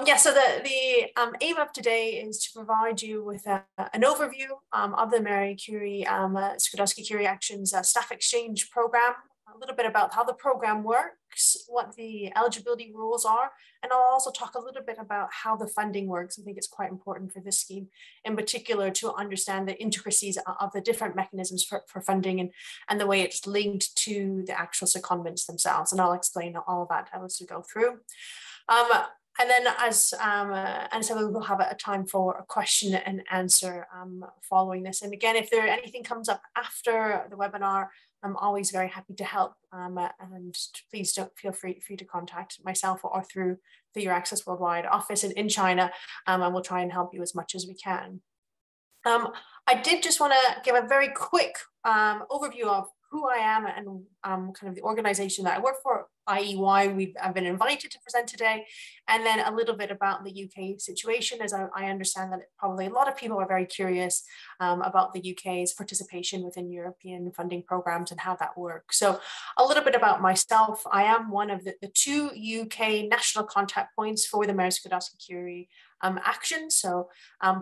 Yeah, so the aim of today is to provide you with an overview of the Marie Curie Skłodowsky-Curie Actions Staff Exchange Program, a little bit about how the program works, what the eligibility rules are, and I'll also talk a little bit about how the funding works. I think it's quite important for this scheme in particular to understand the intricacies of the different mechanisms for funding and the way it's linked to the actual secondments themselves. And I'll explain all of that as we go through. And then and so we'll have a time for a question and answer following this. And again, if anything comes up after the webinar, I'm always very happy to help. And please don't feel free to contact myself or through the Your Access Worldwide office in China, and we'll try and help you as much as we can. I did just want to give a very quick overview of who I am and kind of the organization that I work for, i.e. why I've been invited to present today, and then a little bit about the UK situation, as I understand that probably a lot of people are very curious about the UK's participation within European funding programs and how that works. So a little bit about myself. I am one of the two UK national contact points for the Marie Skłodowsky-Curie action, so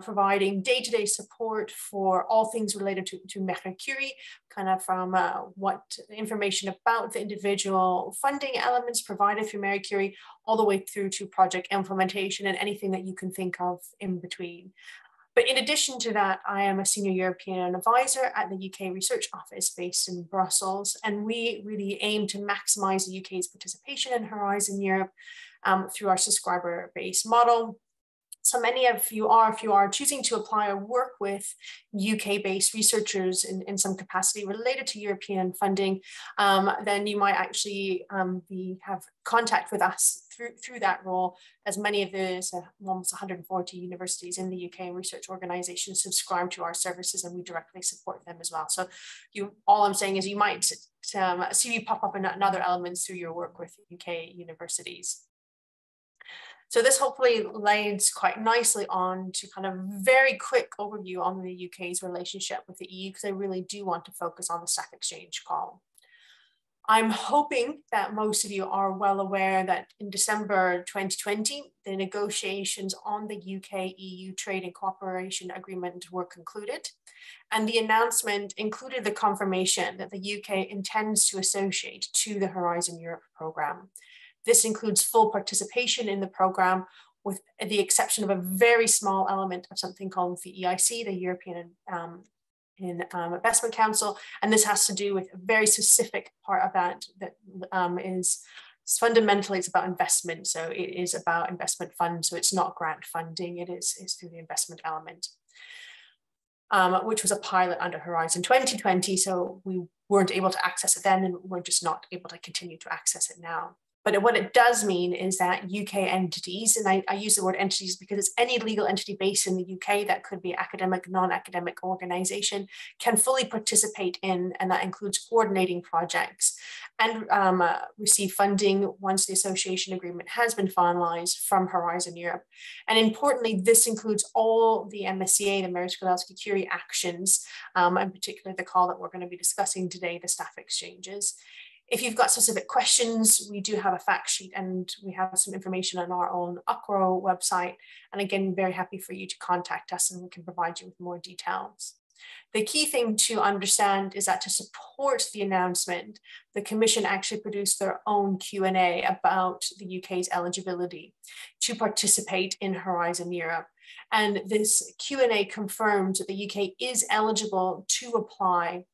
providing day-to-day support for all things related to Marie Curie, kind of from what information about the individual funding elements provided through Marie Curie, all the way through to project implementation and anything that you can think of in between. But in addition to that, I am a senior European advisor at the UK Research Office based in Brussels, and we really aim to maximize the UK's participation in Horizon Europe through our subscriber-based model. So many of you are, if you are choosing to apply or work with UK-based researchers in some capacity related to European funding, then you might actually have contact with us through that role, as many of the almost 140 universities in the UK research organizations subscribe to our services, and we directly support them as well. So all I'm saying is you might see you pop up in other elements through your work with UK universities. So this hopefully leads quite nicely on to kind of very quick overview on the UK's relationship with the EU, because I really do want to focus on the staff exchange call. I'm hoping that most of you are well aware that in December 2020, the negotiations on the UK-EU Trade and Cooperation Agreement were concluded, and the announcement included the confirmation that the UK intends to associate to the Horizon Europe programme. This includes full participation in the program, with the exception of a very small element of something called the EIC, the European Investment Council. And this has to do with a very specific part of that is fundamentally, it's about investment. So it is about investment funds. So it's not grant funding, it's through the investment element, which was a pilot under Horizon 2020. So we weren't able to access it then, and we're just not able to continue to access it now. But what it does mean is that UK entities, and I use the word entities because it's any legal entity based in the UK that could be academic, non-academic organization, can fully participate in, and that includes coordinating projects and receive funding once the association agreement has been finalized from Horizon Europe. And importantly, this includes all the MSCA, the Marie Skłodowsky-Curie actions, in particular the call that we're going to be discussing today, the staff exchanges. If you've got specific questions, we do have a fact sheet, and we have some information on our own UCRO website. And again, very happy for you to contact us, and we can provide you with more details. The key thing to understand is that to support the announcement, the Commission actually produced their own Q&A about the UK's eligibility to participate in Horizon Europe. And this Q&A confirmed that the UK is eligible to apply,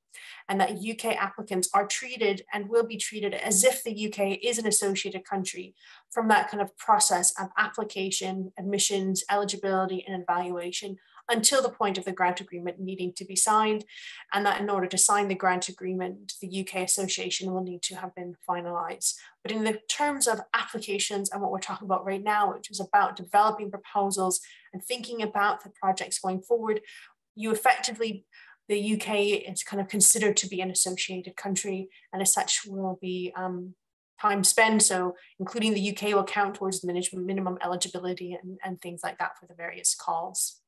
and that UK applicants are treated and will be treated as if the UK is an associated country from that kind of process of application, admissions, eligibility, and evaluation until the point of the grant agreement needing to be signed. And that in order to sign the grant agreement, the UK association will need to have been finalized. But in the terms of applications and what we're talking about right now, which is about developing proposals and thinking about the projects going forward, you effectively, the UK is kind of considered to be an associated country, and as such will be time spent. So including the UK will count towards the minimum eligibility and things like that for the various calls.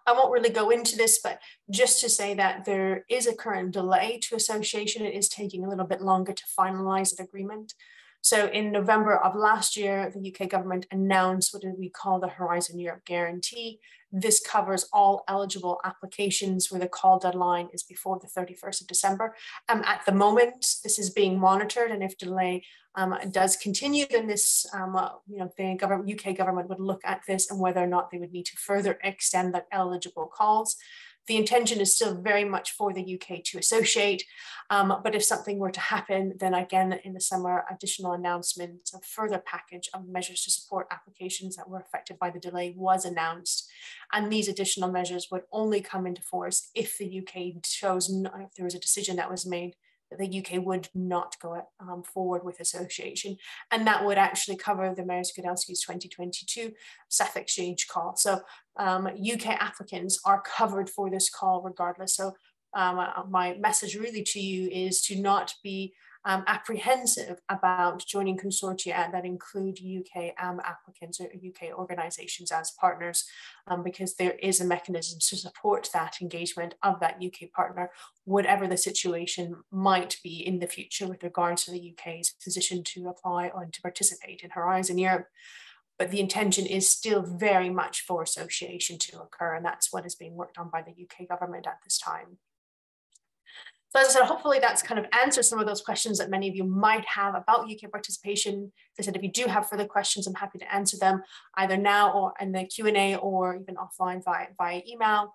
I won't really go into this, but just to say that there is a current delay to association. It is taking a little bit longer to finalize an agreement. So in November of last year, the UK government announced what we call the Horizon Europe Guarantee. This covers all eligible applications where the call deadline is before the 31st of December. At the moment, this is being monitored, and if delay does continue, then this, the UK government would look at this and whether or not they would need to further extend that eligible calls. The intention is still very much for the UK to associate, but if something were to happen, then again in the summer, additional announcements, a further package of measures to support applications that were affected by the delay was announced. And these additional measures would only come into force if the UK chose, if there was a decision that was made that the UK would not go forward with association. And that would actually cover the Mary Skłodowski's 2022 staff exchange call. So UK applicants are covered for this call regardless. So my message really to you is to not be apprehensive about joining consortia that include UK applicants or UK organisations as partners, because there is a mechanism to support that engagement of that UK partner, whatever the situation might be in the future with regards to the UK's position to apply or to participate in Horizon Europe. But the intention is still very much for association to occur, and that's what is being worked on by the UK government at this time. So as I said, hopefully that's kind of answered some of those questions that many of you might have about UK participation. As I said, if you do have further questions, I'm happy to answer them either now or in the Q&A or even offline via email.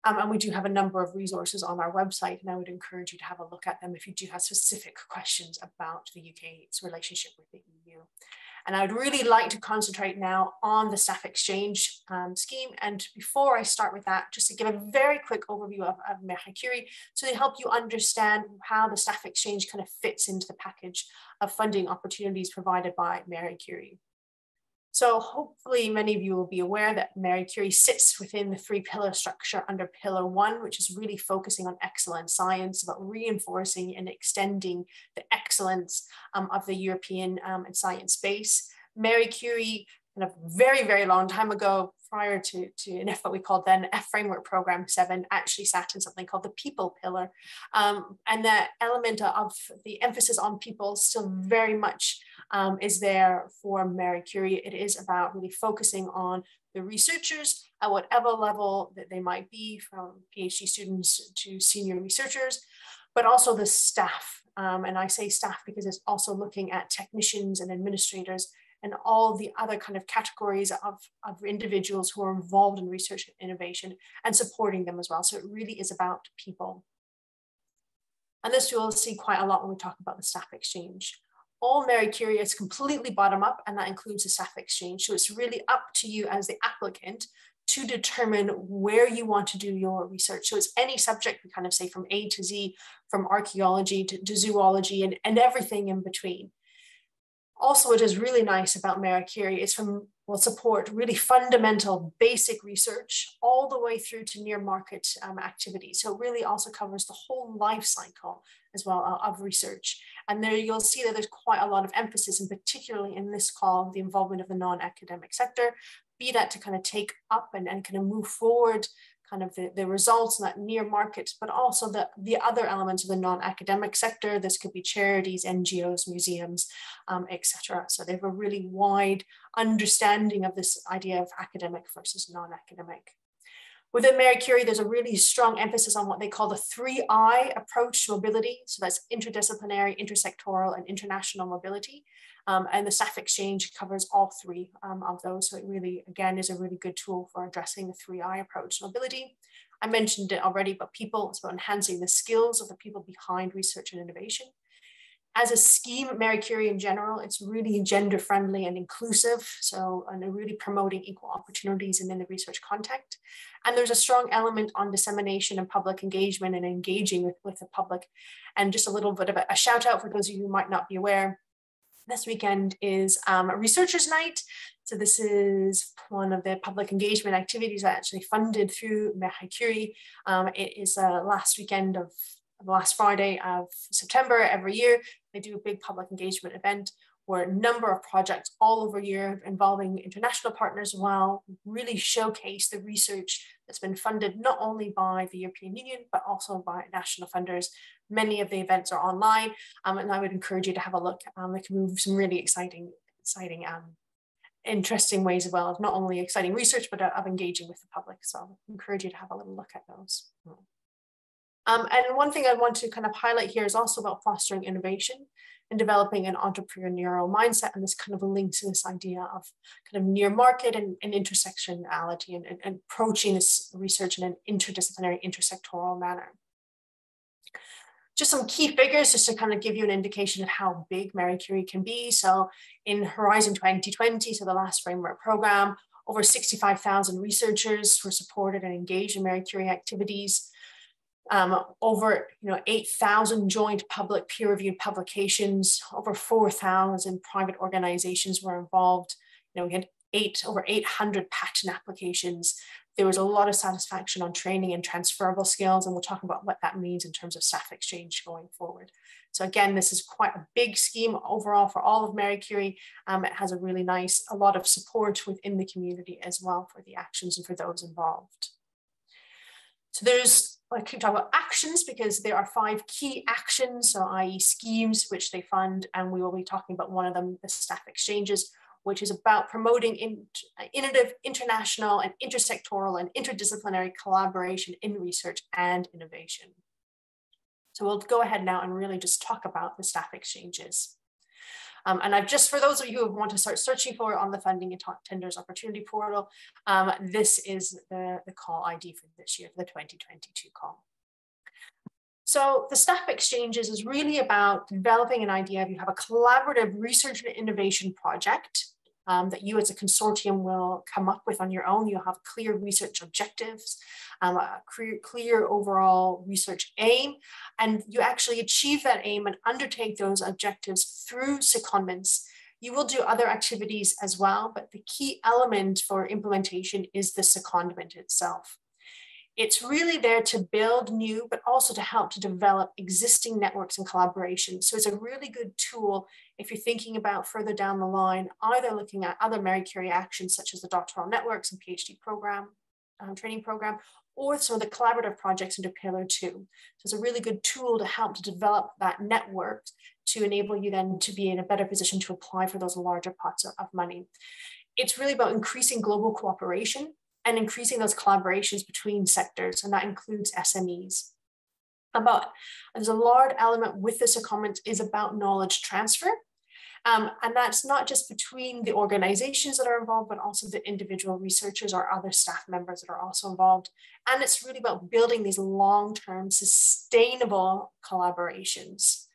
And we do have a number of resources on our website, and I would encourage you to have a look at them if you do have specific questions about the UK's relationship with the EU. And I would really like to concentrate now on the staff exchange scheme. And before I start with that, just to give a very quick overview of Marie Curie, so to help you understand how the staff exchange kind of fits into the package of funding opportunities provided by Marie Curie. So hopefully many of you will be aware that Marie Curie sits within the 3-pillar structure under Pillar 1, which is really focusing on excellent science, about reinforcing and extending the excellence of the European and science space. Marie Curie, kind of very, very long time ago, prior to what we called then F Framework Program 7, actually sat in something called the People Pillar. And the element of the emphasis on people still very much is there for Marie Curie. It is about really focusing on the researchers at whatever level that they might be, from PhD students to senior researchers, but also the staff. And I say staff because it's also looking at technicians and administrators and all the other kind of categories of individuals who are involved in research and innovation and supporting them as well. So it really is about people. And this you'll see quite a lot when we talk about the staff exchange. All Marie Curie is completely bottom up, and that includes the staff exchange. So it's really up to you as the applicant to determine where you want to do your research. So it's any subject, we kind of say from A to Z, from archaeology to zoology and everything in between. Also, what is really nice about Marie Curie is will support really fundamental basic research all the way through to near market activities. So it really also covers the whole life cycle as well of research. And there you'll see that there's quite a lot of emphasis, and particularly in this call, the involvement of the non-academic sector, be that to kind of take up and kind of move forward kind of the results in that near market, but also the other elements of the non-academic sector. This could be charities, NGOs, museums, etc. So they have a really wide understanding of this idea of academic versus non-academic. Within Marie Curie, there's a really strong emphasis on what they call the 3I approach to mobility. So that's interdisciplinary, intersectoral, and international mobility. And the staff exchange covers all 3 of those. So it really, again, is a really good tool for addressing the 3I approach to mobility. I mentioned it already, but people, it's about enhancing the skills of the people behind research and innovation. As a scheme, Marie Curie in general, it's really gender friendly and inclusive. So, and really promoting equal opportunities in the research context. And there's a strong element on dissemination and public engagement and engaging with the public. And just a little bit of a shout out for those of you who might not be aware. This weekend is a Researchers' Night. So this is one of the public engagement activities that actually funded through Marie Curie. It is last weekend of last Friday of September every year. They do a big public engagement event where a number of projects all over Europe involving international partners as well really showcase the research that's been funded not only by the European Union, but also by national funders. Many of the events are online, and I would encourage you to have a look. They can move some really exciting, interesting ways as well of not only exciting research, but of engaging with the public. So I encourage you to have a little look at those. And one thing I want to kind of highlight here is also about fostering innovation and developing an entrepreneurial mindset. And this kind of links to this idea of kind of near market and intersectionality and approaching this research in an interdisciplinary, intersectoral manner. Just some key figures just to kind of give you an indication of how big Marie Curie can be. So in Horizon 2020, so the last framework program, over 65,000 researchers were supported and engaged in Marie Curie activities. Over 8,000 joint public peer-reviewed publications, over 4,000 private organizations were involved. We had over 800 patent applications. There was a lot of satisfaction on training and transferable skills, and we'll talk about what that means in terms of staff exchange going forward. So again, this is quite a big scheme overall for all of Marie Curie. It has a lot of support within the community as well for the actions and for those involved. So I keep talking about actions because there are 5 key actions, so i.e. schemes which they fund, and we will be talking about one of them, the staff exchanges, which is about promoting innovative, international, and intersectoral and interdisciplinary collaboration in research and innovation. So we'll go ahead now and really just talk about the staff exchanges. And I've just, for those of you who want to start searching for it on the Funding and Tenders Opportunity Portal, this is the call ID for this year, the 2022 call. So the staff exchanges is really about developing an idea of you have a collaborative research and innovation project that you as a consortium will come up with on your own. You'll have clear research objectives, a clear overall research aim, and you actually achieve that aim and undertake those objectives through secondments. You will do other activities as well, but the key element for implementation is the secondment itself. It's really there to build new, but also to help to develop existing networks and collaborations. So it's a really good tool if you're thinking about further down the line, either looking at other Marie Curie actions such as the doctoral networks and PhD program, training program, or some of the collaborative projects under Pillar 2. So it's a really good tool to help to develop that network to enable you then to be in a better position to apply for those larger pots of money. It's really about increasing global cooperation and increasing those collaborations between sectors, and that includes SMEs. There's a large element with this secondment is about knowledge transfer. And that's not just between the organizations that are involved, but also the individual researchers or other staff members that are also involved. And it's really about building these long-term sustainable collaborations.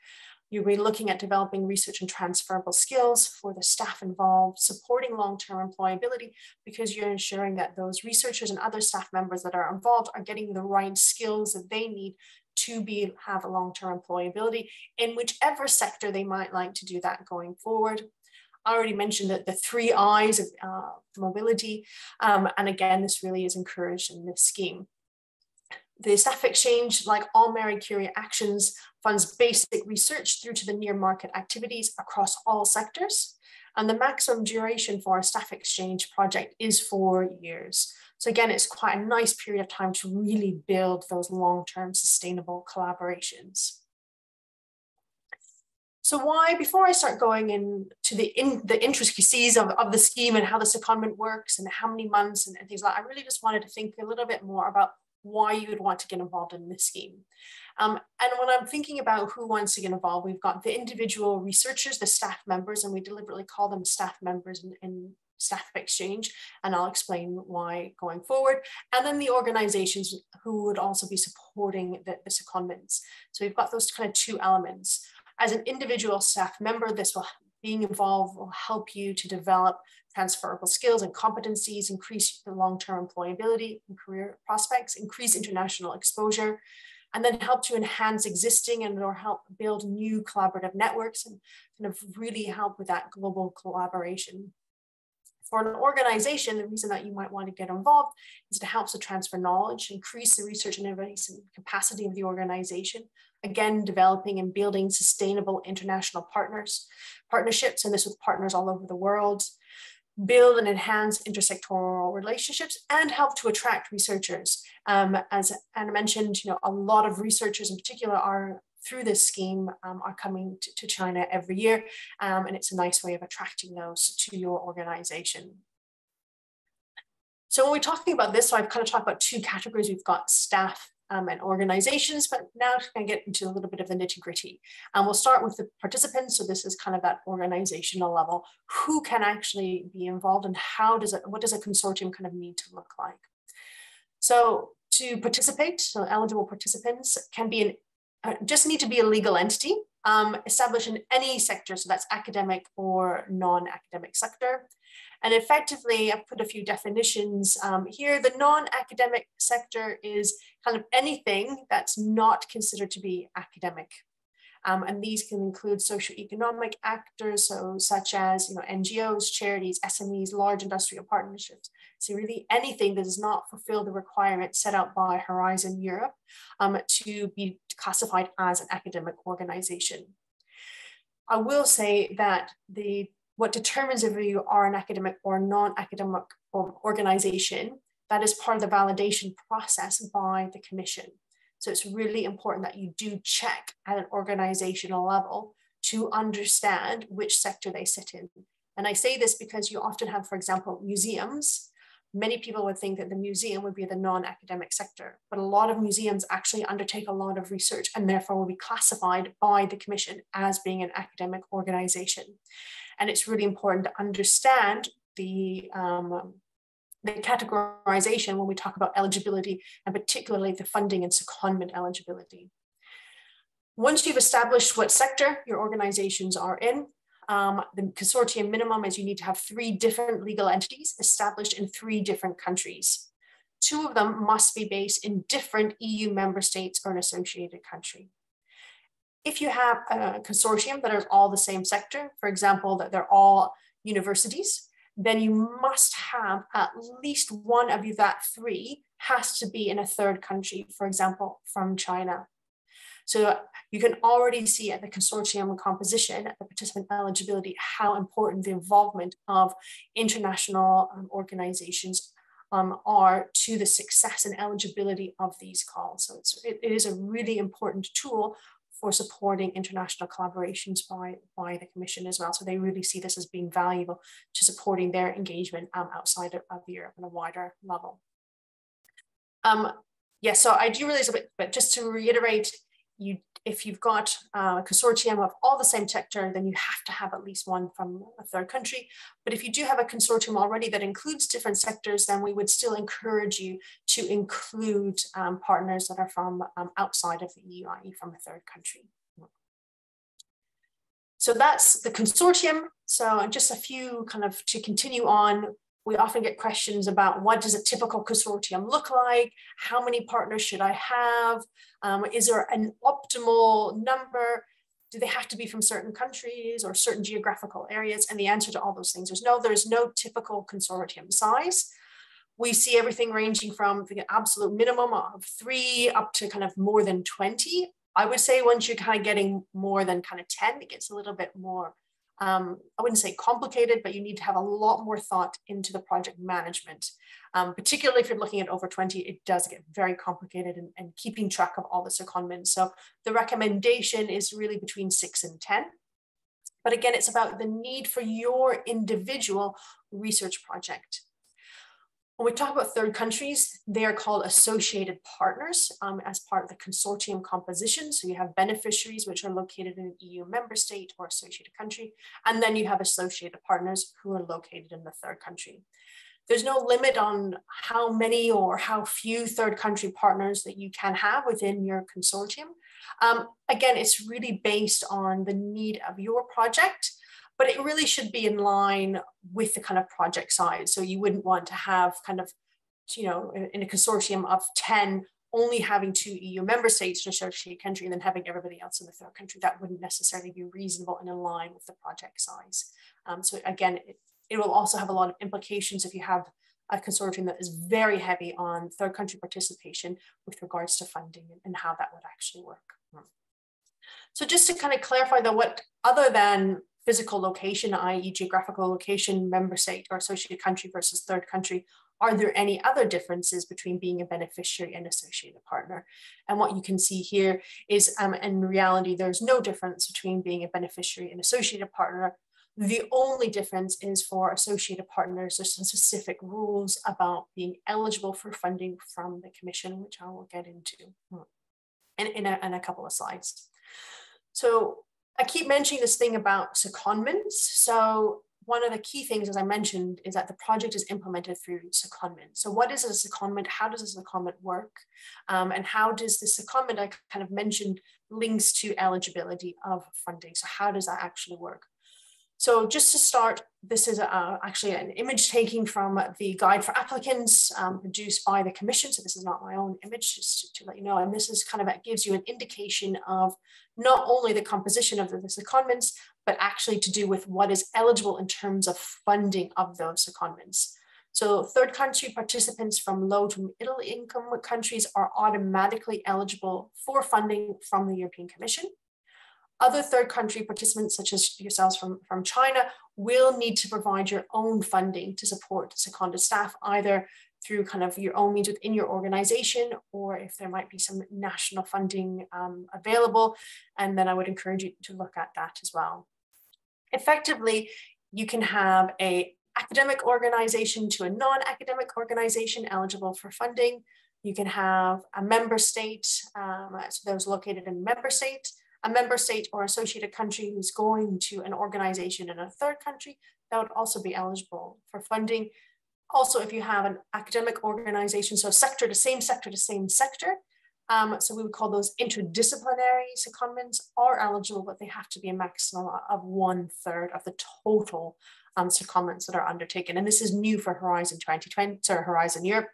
You'll be looking at developing research and transferable skills for the staff involved, supporting long-term employability, because you're ensuring that those researchers and other staff members that are involved are getting the right skills that they need to have a long-term employability in whichever sector they might like to do that going forward. I already mentioned that the 3 I's of mobility, and again, this really is encouraged in this scheme. The staff exchange, like all Marie Curie actions, funds basic research through to the near market activities across all sectors. And the maximum duration for a staff exchange project is 4 years. So again, it's quite a nice period of time to really build those long-term sustainable collaborations. So why, before I start going into the intricacies of the scheme and how the secondment works and how many months and things like that, I really just wanted to think a little bit more about why you would want to get involved in this scheme. And when I'm thinking about who wants to get involved, we've got the individual researchers, the staff members, and we deliberately call them staff members in staff exchange, and I'll explain why going forward. And then the organizations who would also be supporting the secondments. So we've got those kind of 2 elements. As an individual staff member, being involved will help you to develop transferable skills and competencies, increase the long-term employability and career prospects, increase international exposure, and then help to enhance existing or help build new collaborative networks and kind of really help with that global collaboration. For an organization, the reason that you might want to get involved is it helps to transfer knowledge, increase the research and innovation capacity of the organization, again, developing and building sustainable international partnerships, and this with partners all over the world, build and enhance intersectoral relationships, and help to attract researchers. As Anna mentioned, a lot of researchers in particular are through this scheme are coming to China every year, and it's a nice way of attracting those to your organization. So when we're talking about this, so I've kind of talked about two categories. We've got staff and organizations, but now I'm going to get into a little bit of the nitty-gritty. We'll start with the participants. So this is kind of that organizational level. Who can actually be involved, and what does a consortium kind of need to look like? So to participate, so eligible participants can be just need to be a legal entity established in any sector, so that's academic or non-academic sector. And effectively, I've put a few definitions here. The non-academic sector is kind of anything that's not considered to be academic. And these can include socioeconomic actors, so such as NGOs, charities, SMEs, large industrial partnerships. So really anything that does not fulfill the requirements set out by Horizon Europe to be classified as an academic organization. I will say that what determines if you are an academic or non-academic organization, that is part of the validation process by the Commission. So it's really important that you do check at an organizational level to understand which sector they sit in. And I say this because you often have, for example, museums. Many people would think that the museum would be the non-academic sector, but a lot of museums actually undertake a lot of research and therefore will be classified by the Commission as being an academic organization. And it's really important to understand the categorization when we talk about eligibility, and particularly the funding and secondment eligibility. Once you've established what sector your organizations are in, the consortium minimum is you need to have 3 different legal entities established in 3 different countries. 2 of them must be based in different EU member states or an associated country. If you have a consortium that is all the same sector, for example, that they're all universities, then you must have at least one of that 3 has to be in a third country, for example, from China. So you can already see at the consortium composition, at the participant eligibility, how important the involvement of international organizations are to the success and eligibility of these calls. So it is a really important tool for supporting international collaborations by the Commission as well. So they really see this as being valuable to supporting their engagement outside of Europe on a wider level. So I do realize a bit, but just to reiterate, if you've got a consortium of all the same sector, then you have to have at least one from a third country. But if you do have a consortium already that includes different sectors, then we would still encourage you to include partners that are from outside of the EU, i.e. from a third country. So that's the consortium. So just a few kind of to continue on. We often get questions about what does a typical consortium look like? How many partners should I have? Is there an optimal number? Do they have to be from certain countries or certain geographical areas? And the answer to all those things is no, there's no typical consortium size. We see everything ranging from the absolute minimum of 3 up to kind of more than 20. I would say once you're kind of getting more than kind of 10, it gets a little bit more I wouldn't say complicated, but you need to have a lot more thought into the project management. Particularly if you're looking at over 20, it does get very complicated and keeping track of all the secondments. So the recommendation is really between 6 and 10. But again, it's about the need for your individual research project. When we talk about third countries, they are called associated partners as part of the consortium composition. So you have beneficiaries, which are located in an EU member state or associated country. And then you have associated partners who are located in the third country. There's no limit on how many or how few third country partners that you can have within your consortium. Again, it's really based on the need of your project, but it really should be in line with the kind of project size. So you wouldn't want to have kind of, in a consortium of 10, only having 2 EU member states in a associated country and then having everybody else in the third country. That wouldn't necessarily be reasonable and in line with the project size. So again, it will also have a lot of implications if you have a consortium that is very heavy on third country participation with regards to funding and how that would actually work. So just to kind of clarify though, what other than physical location, i.e. geographical location, member state or associated country versus third country, are there any other differences between being a beneficiary and associated partner? And what you can see here is in reality, there's no difference between being a beneficiary and associated partner. The only difference is for associated partners, there's some specific rules about being eligible for funding from the Commission, which I will get into in a couple of slides. So I keep mentioning this thing about secondments. So one of the key things, as I mentioned, is that the project is implemented through secondment. So what is a secondment? How does a secondment work? And how does the secondment I kind of mentioned links to eligibility of funding? So how does that actually work? So just to start, this is actually an image taking from the guide for applicants produced by the Commission. So this is not my own image, just to let you know. And this is kind of, it gives you an indication of not only the composition of the secondments, but actually to do with what is eligible in terms of funding of those secondments. So third country participants from low to middle income countries are automatically eligible for funding from the European Commission. Other third country participants, such as yourselves from China, will need to provide your own funding to support seconded staff, either through kind of your own means within your organization, or if there might be some national funding available. And then I would encourage you to look at that as well. Effectively, you can have an academic organization to a non-academic organization eligible for funding. You can have a member state, so those located in member state, a member state or associated country who's going to an organization in a third country, that would also be eligible for funding. Also, if you have an academic organization, so sector to same sector to same sector, so we would call those interdisciplinary secondments, are eligible, but they have to be a maximum of 1/3 of the total secondments that are undertaken. And this is new for Horizon 2020, sorry, Horizon Europe.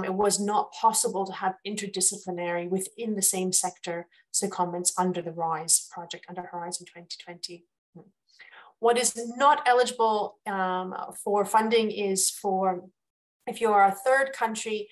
It was not possible to have interdisciplinary within the same sector secondments under the RISE project, under Horizon 2020. What is not eligible for funding is for, if you are a third country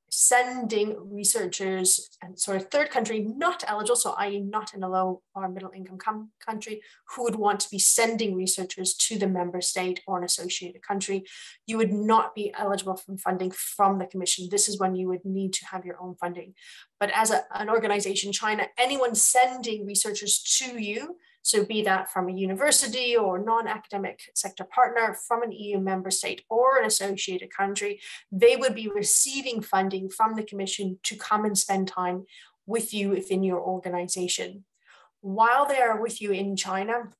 sending researchers, and sorry, third country not eligible, so i.e. not in a low or middle income country, who would want to be sending researchers to the member state or an associated country, you would not be eligible for funding from the Commission. This is when you would need to have your own funding. But as an organization, China, anyone sending researchers to you, so be that from a university or non-academic sector partner, from an EU member state or an associated country, they would be receiving funding from the Commission to come and spend time with you within your organization. While they are with you in China,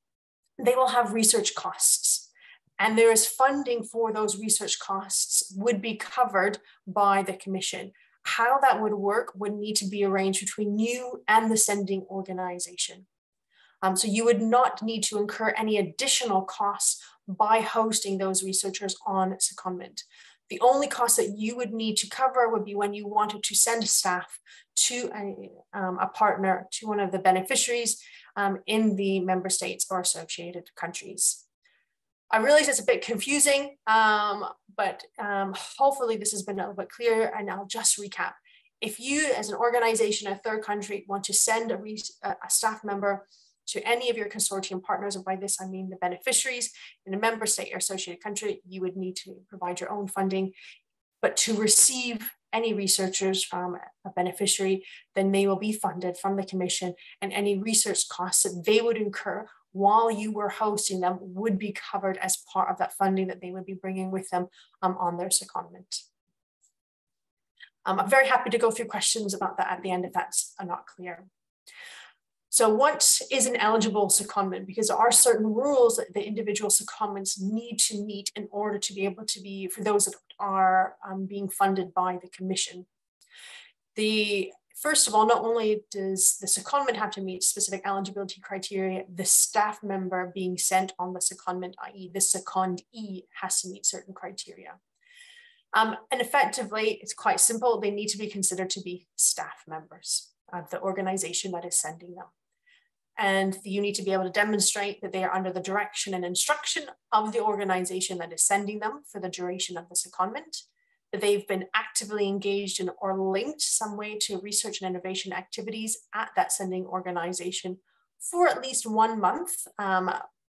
they will have research costs. And there is funding for those research costs would be covered by the Commission. How that would work would need to be arranged between you and the sending organization. So you would not need to incur any additional costs by hosting those researchers on secondment. The only cost that you would need to cover would be when you wanted to send staff to a partner, to one of the beneficiaries in the member states or associated countries. I realize it's a bit confusing, but hopefully this has been a little bit clearer, and I'll just recap. If you, as an organization, a third country, want to send a staff member to any of your consortium partners, and by this I mean the beneficiaries in a member state or associated country, you would need to provide your own funding. But to receive any researchers from a beneficiary, then they will be funded from the Commission, and any research costs that they would incur while you were hosting them would be covered as part of that funding that they would be bringing with them on their secondment. I'm very happy to go through questions about that at the end if that's not clear. So what is an eligible secondment? Because there are certain rules that the individual secondments need to meet in order to be able to be, for those that are being funded by the Commission. First of all, not only does the secondment have to meet specific eligibility criteria, the staff member being sent on the secondment, i.e. the secondee, has to meet certain criteria. And effectively, it's quite simple. They need to be considered to be staff members of the organization that is sending them. And you need to be able to demonstrate that they are under the direction and instruction of the organization that is sending them for the duration of the secondment, that they've been actively engaged in or linked some way to research and innovation activities at that sending organization for at least 1 month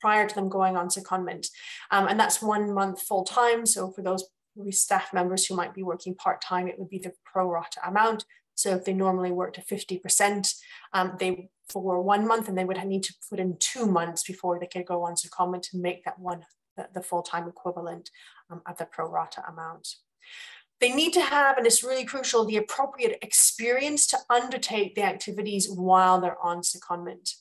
prior to them going on secondment. And that's 1 month full time. So for those staff members who might be working part-time, it would be the pro rata amount. So if they normally work to 50%, they for 1 month, and they would need to put in 2 months before they could go on secondment to make that the full-time equivalent of the pro rata amount. They need to have, and it's really crucial, the appropriate experience to undertake the activities while they're on secondment.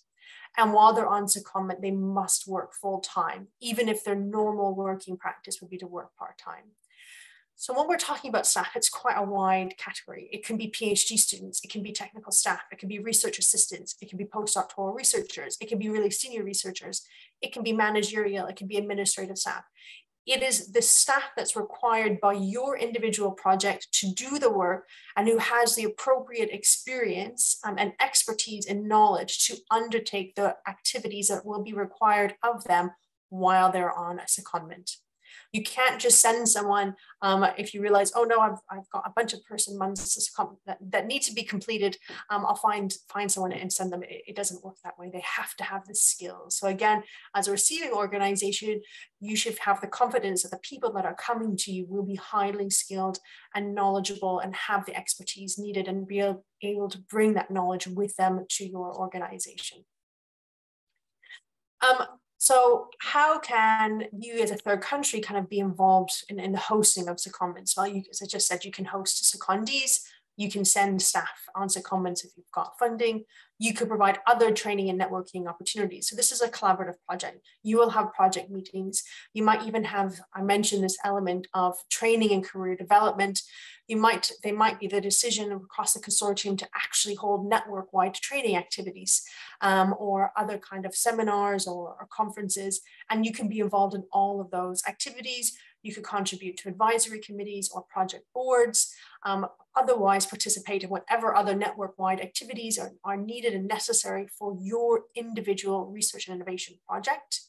And while they're on secondment, they must work full-time, even if their normal working practice would be to work part-time. So when we're talking about staff, it's quite a wide category. It can be PhD students, it can be technical staff, it can be research assistants, it can be postdoctoral researchers, it can be really senior researchers, it can be managerial, it can be administrative staff. It is the staff that's required by your individual project to do the work and who has the appropriate experience and expertise and knowledge to undertake the activities that will be required of them while they're on a secondment. You can't just send someone if you realize, oh no, I've got a bunch of person months that need to be completed. I'll find someone and send them. It doesn't work that way. They have to have the skills. So again, as a receiving organization, you should have the confidence that the people that are coming to you will be highly skilled and knowledgeable and have the expertise needed and be able to bring that knowledge with them to your organization. So how can you as a third country kind of be involved in the hosting of secondments? Well, as I just said, you can host secondees, you can send staff on secondments if you've got funding, you could provide other training and networking opportunities. So this is a collaborative project. You will have project meetings. You might even have, I mentioned this element of training and career development. They might be the decision across the consortium to actually hold network-wide training activities or other kind of seminars or conferences, and you can be involved in all of those activities. You could contribute to advisory committees or project boards, otherwise participate in whatever other network-wide activities are needed and necessary for your individual research and innovation project.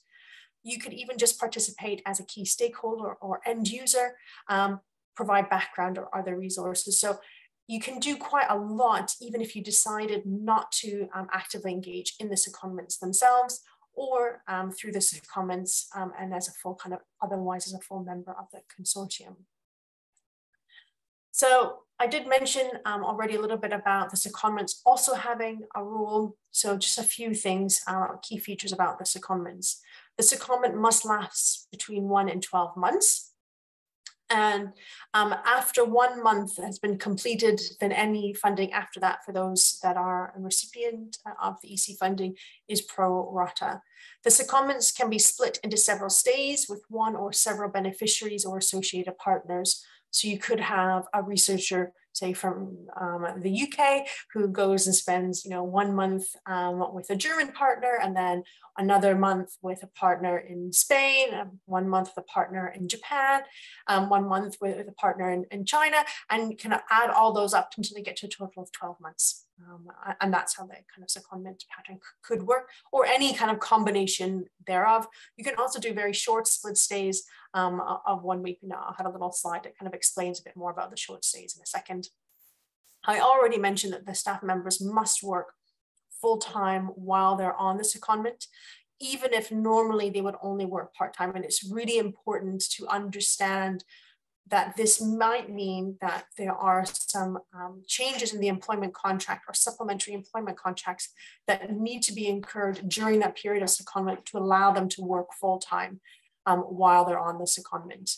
You could even just participate as a key stakeholder or end user, provide background or other resources. So you can do quite a lot, even if you decided not to actively engage in the secondments themselves or through the secondments and as a full kind of otherwise as a full member of the consortium. So I did mention already a little bit about the secondments also having a role. So just a few things, key features about the secondments. The secondment must last between 1 and 12 months. And after 1 month has been completed, then any funding after that for those that are a recipient of the EC funding is pro rata. The secondments can be split into several stays with one or several beneficiaries or associated partners. So you could have a researcher, say from the UK, who goes and spends 1 month with a German partner, and then another month with a partner in Spain, 1 month with a partner in Japan, 1 month with a partner in China, and kind of add all those up until they get to a total of 12 months. And that's how the kind of secondment pattern could work, or any kind of combination thereof. You can also do very short split stays of 1 week. I'll have a little slide that kind of explains a bit more about the short stays in a second. I already mentioned that the staff members must work full-time while they're on the secondment, even if normally they would only work part-time. And it's really important to understand that this might mean that there are some changes in the employment contract or supplementary employment contracts that need to be incurred during that period of secondment to allow them to work full-time while they're on the secondment.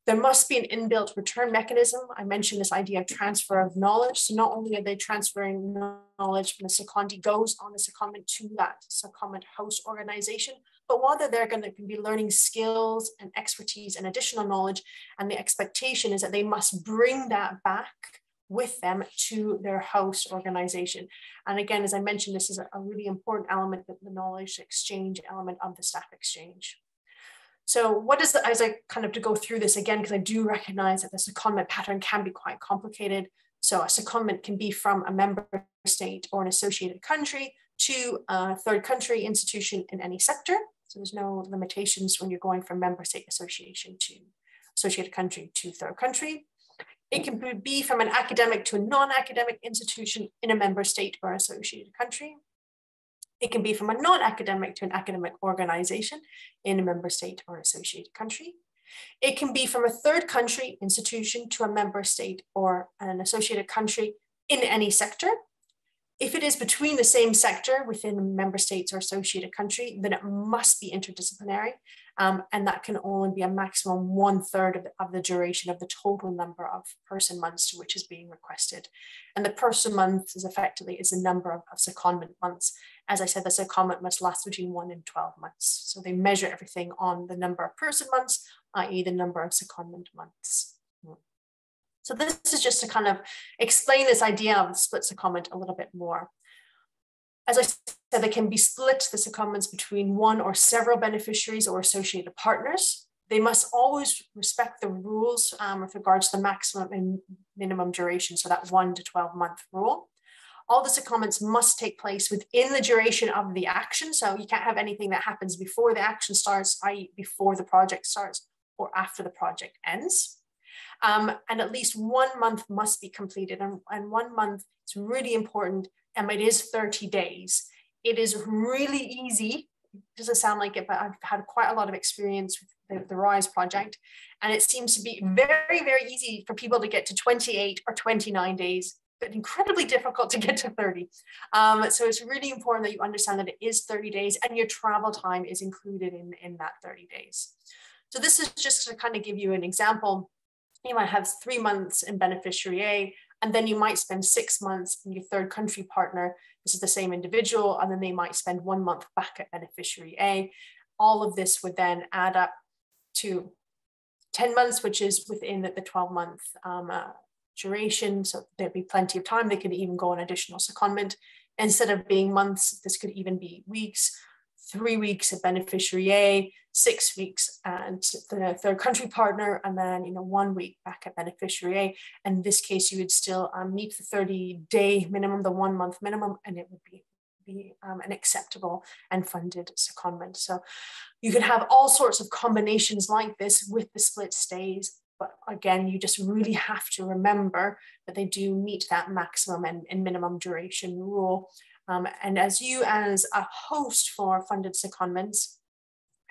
There must be an inbuilt return mechanism. I mentioned this idea of transfer of knowledge. So not only are they transferring knowledge from the secondee goes on the secondment to that secondment host organization, but while they're there, going to be learning skills and expertise and additional knowledge. And the expectation is that they must bring that back with them to their host organization. And again, as I mentioned, this is a really important element, the knowledge exchange element of the staff exchange. So what is as I kind of to go through this again, because I do recognize that the secondment pattern can be quite complicated. So a secondment can be from a member state or an associated country. to a third country institution in any sector. So there's no limitations when you're going from member state association to associated country to third country. It can be from an academic to a non-academic institution in a member state or associated country. It can be from a non-academic to an academic organization in a member state or associated country. It can be from a third country institution to a member state or an associated country in any sector. If it is between the same sector within member states or associated country, then it must be interdisciplinary. And that can only be a maximum 1/3 of the duration of the total number of person months to which is being requested. And the person month is effectively the number of secondment months. As I said, the secondment must last between 1 and 12 months. So they measure everything on the number of person months, i.e. the number of secondment months. So this is just to kind of explain this idea of the split secondment a little bit more. As I said, they can be split, the secondments, between one or several beneficiaries or associated partners. They must always respect the rules with regards to the maximum and minimum duration, so that 1 to 12 month rule. All the secondments must take place within the duration of the action. So you can't have anything that happens before the action starts, i.e. before the project starts or after the project ends. And at least 1 month must be completed. And 1 month is really important. And it is 30 days. It is really easy. It doesn't sound like it, but I've had quite a lot of experience with the RISE project. And it seems to be very, very easy for people to get to 28 or 29 days, but incredibly difficult to get to 30. So it's really important that you understand that it is 30 days and your travel time is included in that 30 days. So this is just to kind of give you an example. You might have 3 months in beneficiary A, and then you might spend 6 months in your third country partner. This is the same individual, and then they might spend 1 month back at beneficiary A. All of this would then add up to 10 months, which is within the 12-month duration. So there'd be plenty of time. They could even go on additional secondment. Instead of being months, this could even be weeks. 3 weeks at beneficiary A, 6 weeks at the third country partner, and then 1 week back at beneficiary A. And in this case, you would still meet the 30-day minimum, the 1 month minimum, and it would be an acceptable and funded secondment. So you can have all sorts of combinations like this with the split stays. But again, you just really have to remember that they do meet that maximum and minimum duration rule. And as a host for funded secondments,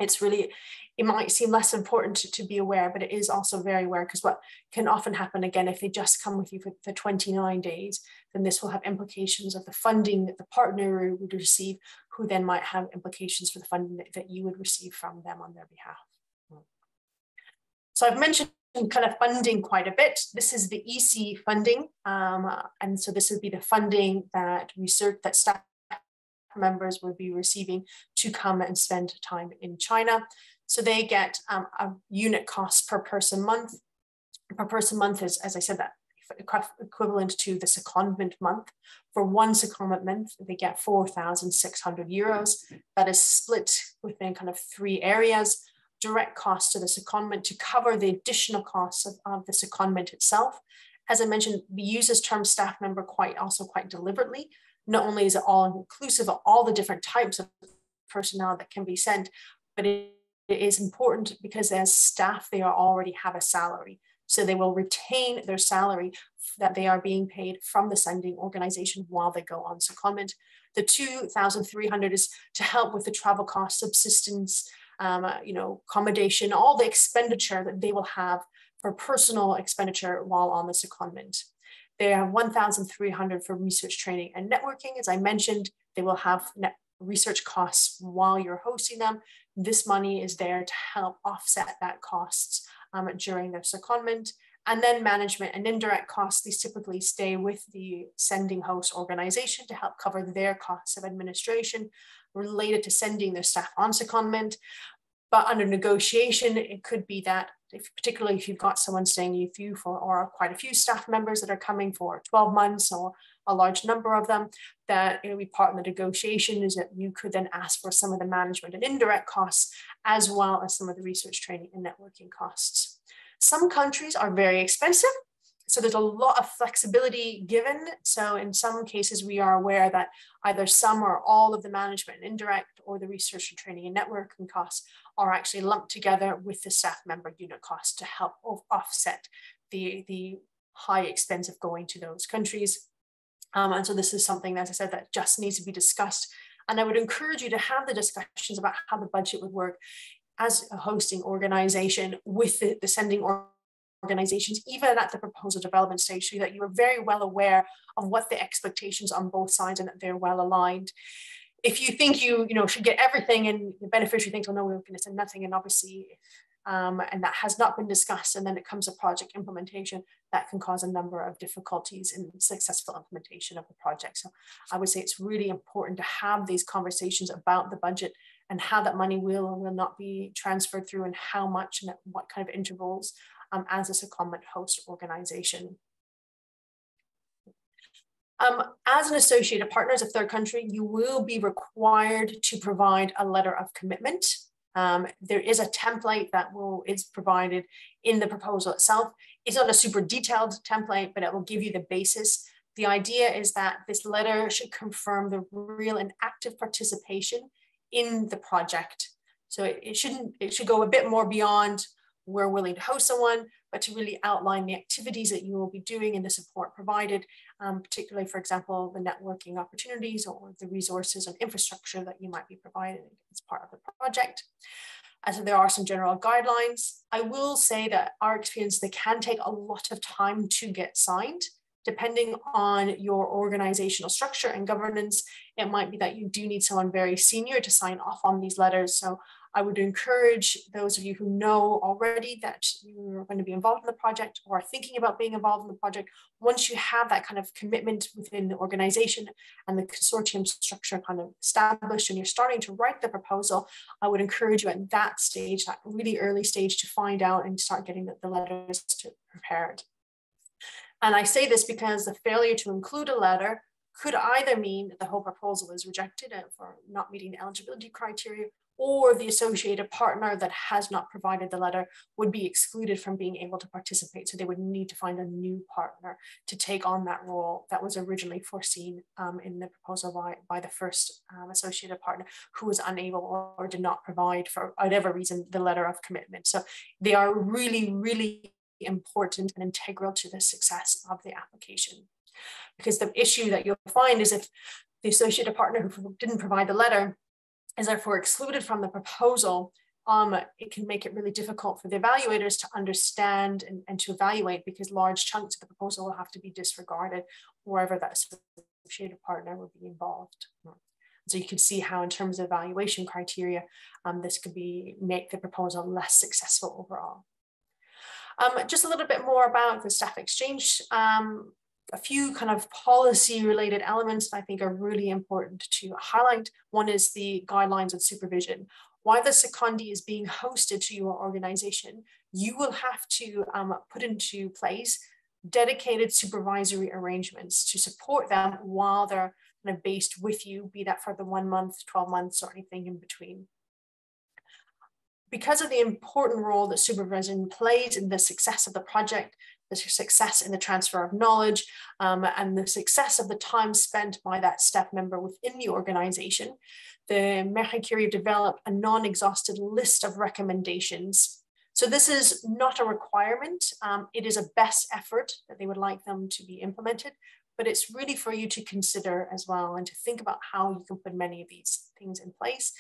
it might seem less important to be aware, but it is also very aware, because what can often happen, again, if they just come with you for the 29 days, then this will have implications of the funding that the partner would receive, who then might have implications for the funding that you would receive from them on their behalf. So I've mentioned kind of funding quite a bit. This is the EC funding. And so this would be the funding that staff members would be receiving to come and spend time in China. So they get a unit cost per person month. Per person month is, as I said, that equivalent to the secondment month. For 1 secondment month, they get 4,600 euros. That is split within kind of 3 areas. Direct costs to the secondment to cover the additional costs of the secondment itself. As I mentioned, we use this term staff member quite deliberately. Not only is it all inclusive of all the different types of personnel that can be sent, but it is important because as staff, they already have a salary. So they will retain their salary that they are being paid from the sending organization while they go on secondment. The 2,300 is to help with the travel costs, subsistence, accommodation, all the expenditure that they will have for personal expenditure while on the secondment. They have 1,300 for research training and networking. As I mentioned, they will have research costs while you're hosting them. This money is there to help offset that costs during their secondment. And then management and indirect costs, these typically stay with the sending host organization to help cover their costs of administration related to sending their staff on secondment. But under negotiation, it could be that, particularly if you've got someone staying with you or quite a few staff members that are coming for 12 months or a large number of them, that it will be part of the negotiation is that you could then ask for some of the management and indirect costs, as well as some of the research training and networking costs. Some countries are very expensive. So there's a lot of flexibility given. So in some cases, we are aware that either some or all of the management and indirect or the research and training and networking costs are actually lumped together with the staff member unit cost to help offset the high expense of going to those countries. And so this is something, as I said, that just needs to be discussed. And I would encourage you to have the discussions about how the budget would work as a hosting organization with the sending organizations, even at the proposal development stage, so that you are very well aware of what the expectations on both sides and that they're well aligned. If you think you should get everything and the beneficiary thinks, oh no, we're going to send nothing, and obviously, and that has not been discussed, and then it comes to project implementation, that can cause a number of difficulties in successful implementation of the project. So I would say it's really important to have these conversations about the budget and how that money will or will not be transferred through, and how much and at what kind of intervals as a secondment host organization. As an associated partner, as a third country, you will be required to provide a letter of commitment. There is a template that is provided in the proposal itself. It's not a super detailed template, but it will give you the basis. The idea is that this letter should confirm the real and active participation in the project. So it should go a bit more beyond we're willing to host someone, but to really outline the activities that you will be doing and the support provided, particularly, for example, the networking opportunities or the resources and infrastructure that you might be providing as part of the project. So there are some general guidelines. I will say that our experience, they can take a lot of time to get signed. Depending on your organizational structure and governance, it might be that you do need someone very senior to sign off on these letters. So I would encourage those of you who know already that you're going to be involved in the project or are thinking about being involved in the project, once you have that kind of commitment within the organization and the consortium structure kind of established and you're starting to write the proposal, I would encourage you at that stage, that really early stage, to find out and start getting the letters prepared. And I say this because the failure to include a letter could either mean that the whole proposal is rejected for not meeting the eligibility criteria, or the associated partner that has not provided the letter would be excluded from being able to participate. So they would need to find a new partner to take on that role that was originally foreseen in the proposal by the first associated partner, who was unable or did not provide, for whatever reason, the letter of commitment. So they are really, really important and integral to the success of the application. Because the issue that you'll find is if the associated partner who didn't provide the letter is therefore excluded from the proposal, it can make it really difficult for the evaluators to understand and to evaluate, because large chunks of the proposal will have to be disregarded wherever that associated partner would be involved. So you can see how, in terms of evaluation criteria, this could make the proposal less successful overall. Just a little bit more about the staff exchange. A few kind of policy related elements I think are really important to highlight. One is the guidelines of supervision. While the secondee is being hosted to your organization, you will have to put into place dedicated supervisory arrangements to support them while they're kind of based with you, be that for the 1 month, 12 months, or anything in between. Because of the important role that supervision plays in the success of the project, the success in the transfer of knowledge, and the success of the time spent by that staff member within the organization, the Marie Curie developed a non-exhaustive list of recommendations. So this is not a requirement. It is a best effort that they would like them to be implemented, but it's really for you to consider as well and to think about how you can put many of these things in place.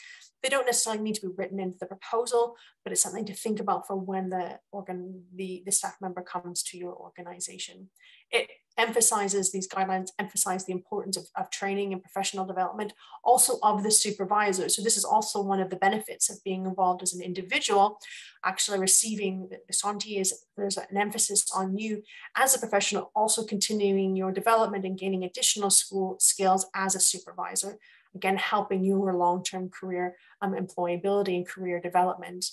They don't necessarily need to be written into the proposal, but it's something to think about for when the staff member comes to your organization. It emphasizes, these guidelines emphasize the importance of training and professional development, also of the supervisor. So this is also one of the benefits of being involved as an individual, actually receiving the Santi is there's an emphasis on you as a professional, also continuing your development and gaining additional skills as a supervisor. Again, helping your long-term career employability and career development.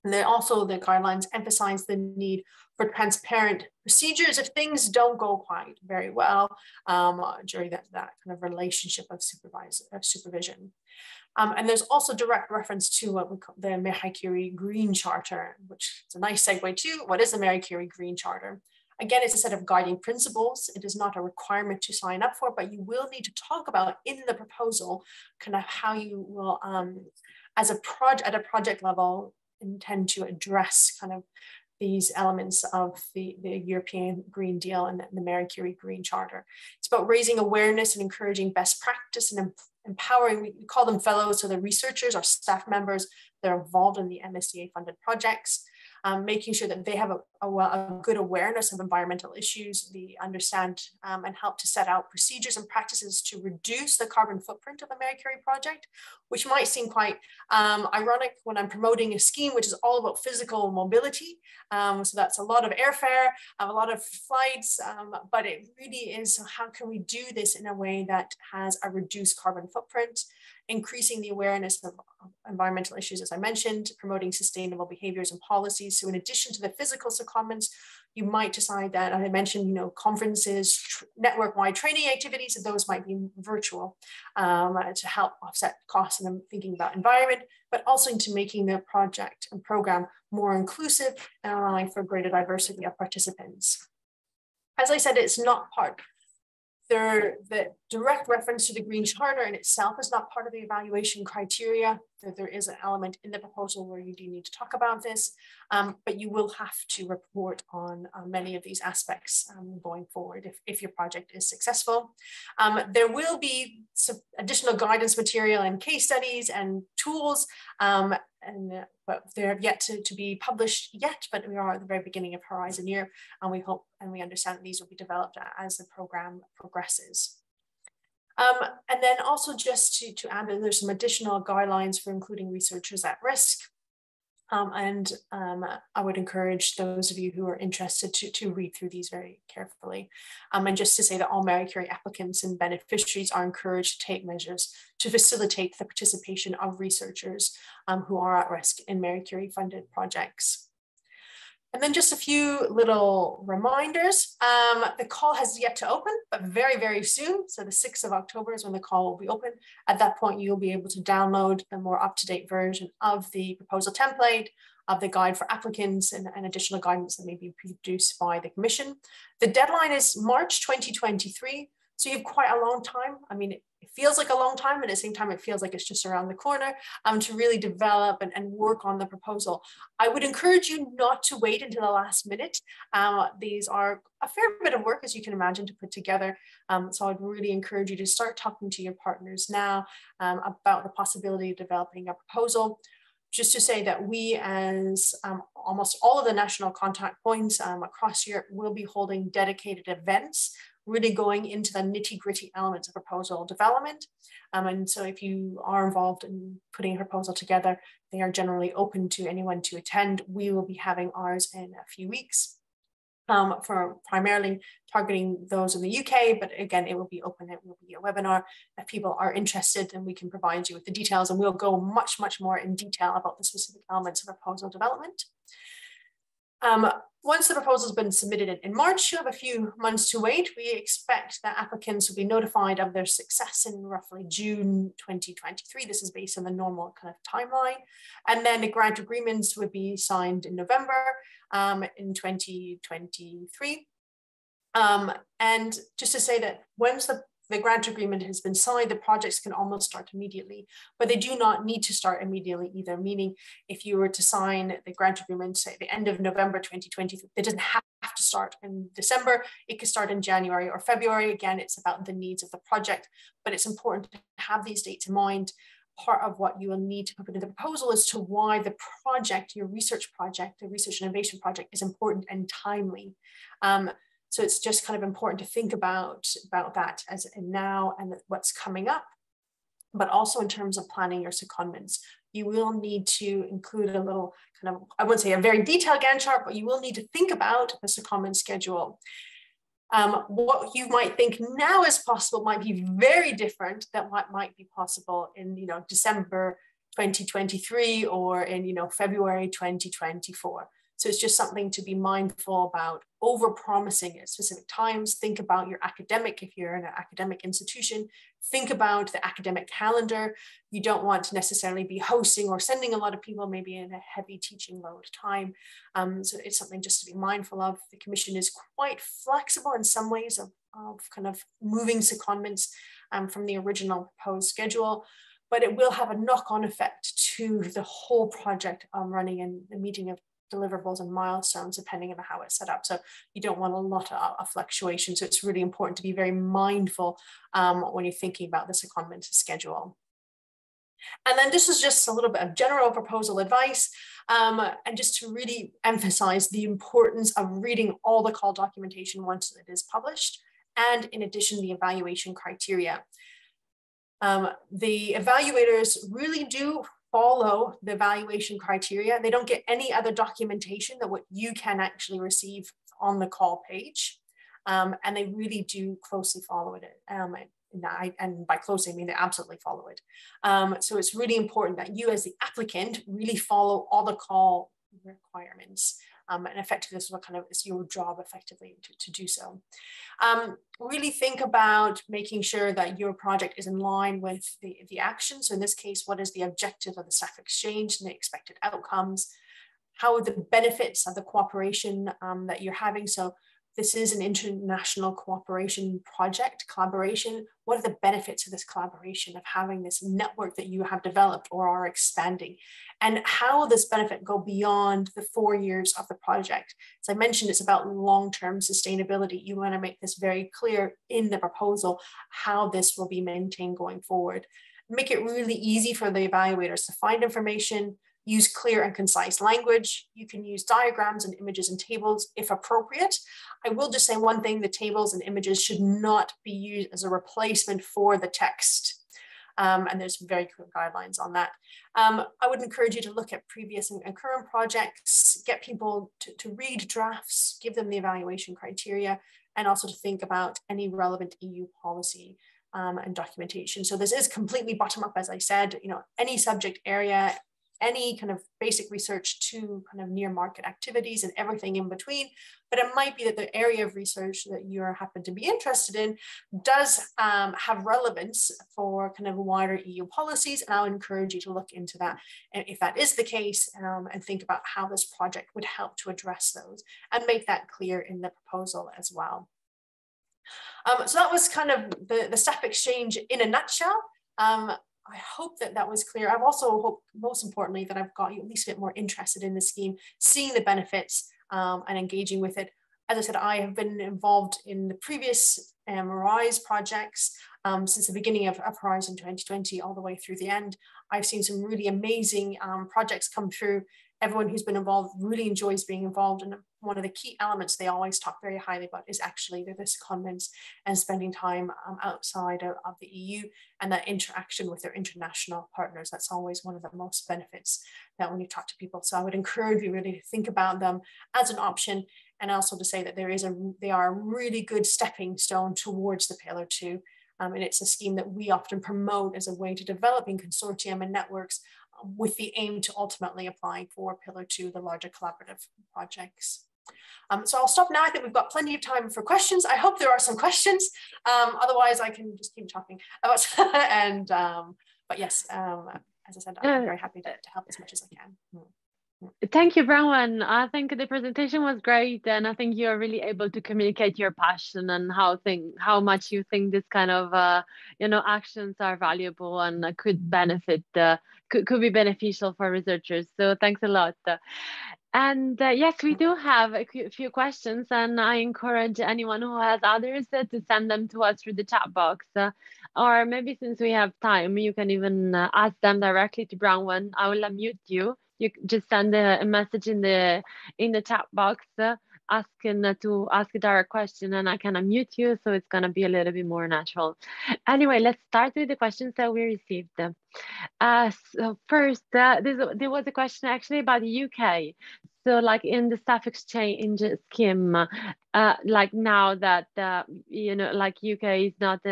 And then also the guidelines emphasize the need for transparent procedures if things don't go quite very well during that kind of relationship of supervision. And there's also direct reference to what we call the Marie Curie Green Charter, which is a nice segue to what is the Marie Curie Green Charter. Again, it's a set of guiding principles. It is not a requirement to sign up for, but you will need to talk about in the proposal kind of how you will, at a project level, intend to address kind of these elements of the European Green Deal and the Marie Curie Green Charter. It's about raising awareness and encouraging best practice and empowering, we call them fellows, so the researchers or staff members that are involved in the MSCA funded projects. Making sure that they have a good awareness of environmental issues, they understand and help to set out procedures and practices to reduce the carbon footprint of the Marie Curie project, which might seem quite ironic when I'm promoting a scheme which is all about physical mobility. So that's a lot of airfare, a lot of flights, but it really is, how can we do this in a way that has a reduced carbon footprint, increasing the awareness of environmental issues, as I mentioned, promoting sustainable behaviors and policies. So in addition to the physical secondments, you might decide that, I mentioned, conferences, network-wide training activities, and those might be virtual to help offset costs and thinking about environment, but also into making the project and program more inclusive and allowing for greater diversity of participants. As I said, it's not part. The direct reference to the Green Charter in itself is not part of the evaluation criteria. There is an element in the proposal where you do need to talk about this, but you will have to report on many of these aspects going forward if your project is successful. There will be some additional guidance material and case studies and tools, but they're yet to be published yet, but we are at the very beginning of Horizon Year, and we hope and we understand that these will be developed as the program progresses. And then also just to add that there's some additional guidelines for including researchers at risk. I would encourage those of you who are interested to read through these very carefully. And just to say that all Marie Curie applicants and beneficiaries are encouraged to take measures to facilitate the participation of researchers who are at risk in Marie Curie funded projects. And then just a few little reminders. The call has yet to open, but very, very soon. So the 6th of October is when the call will be open. At that point, you'll be able to download the more up-to-date version of the proposal template, of the guide for applicants, and additional guidance that may be produced by the Commission. The deadline is March 2023. So you have quite a long time. I mean, it feels like a long time, but at the same time, it feels like it's just around the corner to really develop and work on the proposal. I would encourage you not to wait until the last minute. These are a fair bit of work, as you can imagine, to put together. So I'd really encourage you to start talking to your partners now about the possibility of developing a proposal. Just to say that we, as almost all of the national contact points across Europe, will be holding dedicated events really going into the nitty-gritty elements of proposal development. And so if you are involved in putting a proposal together, they are generally open to anyone to attend. We will be having ours in a few weeks for primarily targeting those in the UK, but again, it will be open, it will be a webinar. If people are interested, and we can provide you with the details, and we'll go much, much more in detail about the specific elements of proposal development. Once the proposal has been submitted in March, you have a few months to wait. We expect that applicants will be notified of their success in roughly June 2023. This is based on the normal kind of timeline. And then the grant agreements would be signed in November in 2023. And just to say that once the grant agreement has been signed, the projects can almost start immediately, but they do not need to start immediately either. Meaning, if you were to sign the grant agreement, say the end of November 2023, it doesn't have to start in December. It could start in January or February. Again, it's about the needs of the project, but it's important to have these dates in mind. Part of what you will need to put in the proposal as to why the project, your research project, the research innovation project, is important and timely. So it's just kind of important to think about that as in now and what's coming up, but also in terms of planning your secondments. You will need to include a little kind of, I wouldn't say a very detailed Gantt chart, but you will need to think about the secondment schedule. What you might think now is possible might be very different than what might be possible in December 2023 or in February 2024. So it's just something to be mindful about. Over-promising at specific times. Think about your academic, if you're in an academic institution, think about the academic calendar. You don't want to necessarily be hosting or sending a lot of people maybe in a heavy teaching load time. So it's something just to be mindful of. The Commission is quite flexible in some ways of kind of moving secondments from the original proposed schedule, but it will have a knock-on effect to the whole project running and the meeting of deliverables and milestones, depending on how it's set up. So you don't want a lot of fluctuation. So it's really important to be very mindful when you're thinking about the secondment schedule. And then this is just a little bit of general proposal advice, and just to really emphasize the importance of reading all the call documentation once it is published, and in addition, the evaluation criteria. The evaluators really do follow the evaluation criteria. They don't get any other documentation than what you can actually receive on the call page. And they really do closely follow it. And by closely, I mean they absolutely follow it. So it's really important that you as the applicant really follow all the call requirements. And effectively, this is what kind of is your job effectively to do so. Really think about making sure that your project is in line with the action. So in this case, what is the objective of the staff exchange and the expected outcomes? How are the benefits of the cooperation that you're having? So this is an international cooperation project, collaboration. What are the benefits of this collaboration, of having this network that you have developed or are expanding? And how will this benefit go beyond the 4 years of the project? As I mentioned, it's about long-term sustainability. You want to make this very clear in the proposal, how this will be maintained going forward. Make it really easy for the evaluators to find information, use clear and concise language. You can use diagrams and images and tables if appropriate. I will just say one thing, the tables and images should not be used as a replacement for the text. And there's very clear guidelines on that. I would encourage you to look at previous and current projects, get people to read drafts, give them the evaluation criteria, and also to think about any relevant EU policy and documentation. So this is completely bottom up, as I said, any subject area, any kind of basic research to kind of near market activities and everything in between. But it might be that the area of research that you happen to be interested in does have relevance for kind of wider EU policies. And I'll encourage you to look into that. And if that is the case, and think about how this project would help to address those and make that clear in the proposal as well. So that was kind of the staff exchange in a nutshell. I hope that that was clear. I've also hoped, most importantly, that I've got you at least a bit more interested in the scheme, seeing the benefits and engaging with it. As I said, I have been involved in the previous RISE projects since the beginning of Horizon 2020 all the way through the end. I've seen some really amazing projects come through. Everyone who's been involved really enjoys being involved, and one of the key elements they always talk very highly about is actually the secondments and spending time outside of the EU and that interaction with their international partners. That's always one of the most benefits that when you talk to people. So I would encourage you really to think about them as an option, and also to say that they are a really good stepping stone towards the Pillar 2. And it's a scheme that we often promote as a way to developing consortium and networks with the aim to ultimately applying for Pillar 2, the larger collaborative projects. So I'll stop now. I think we've got plenty of time for questions. I hope there are some questions. Otherwise, I can just keep talking about but yes, as I said, I'm very happy to help as much as I can. Thank you, Bronwyn. I think the presentation was great, and I think you're really able to communicate your passion and how much you think this kind of actions are valuable and could benefit could be beneficial for researchers. So thanks a lot. And yes, we do have a few questions, and I encourage anyone who has others to send them to us through the chat box. Or maybe since we have time, you can even ask them directly to Bronwyn. I will unmute you. You just send a message in the chat box asking to ask a direct question, and I can unmute you, so it's going to be a little bit more natural. Anyway, let's start with the questions that we received. So first, there was a question actually about the UK. So like in the staff exchange scheme, like now that, like UK is not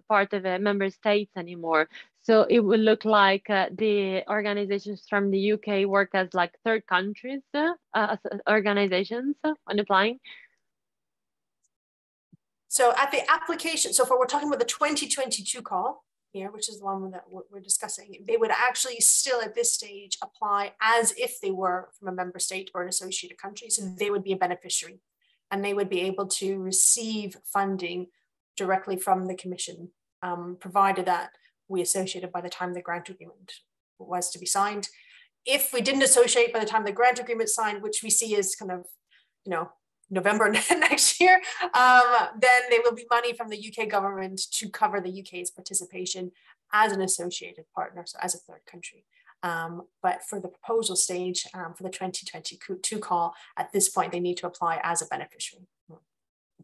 part of a member states anymore. So it will look like the organizations from the UK work as like third countries as organizations when applying. So at the application, so if we're talking about the 2022 call here, which is the one that we're discussing, they would actually still at this stage apply as if they were from a member state or an associated country. So they would be a beneficiary and they would be able to receive funding directly from the Commission, provided that we associated by the time the grant agreement was to be signed. If we didn't associate by the time the grant agreement signed, which we see as kind of, November next year, then there will be money from the UK government to cover the UK's participation as an associated partner, so as a third country. But for the proposal stage, for the 2022 call, at this point, they need to apply as a beneficiary.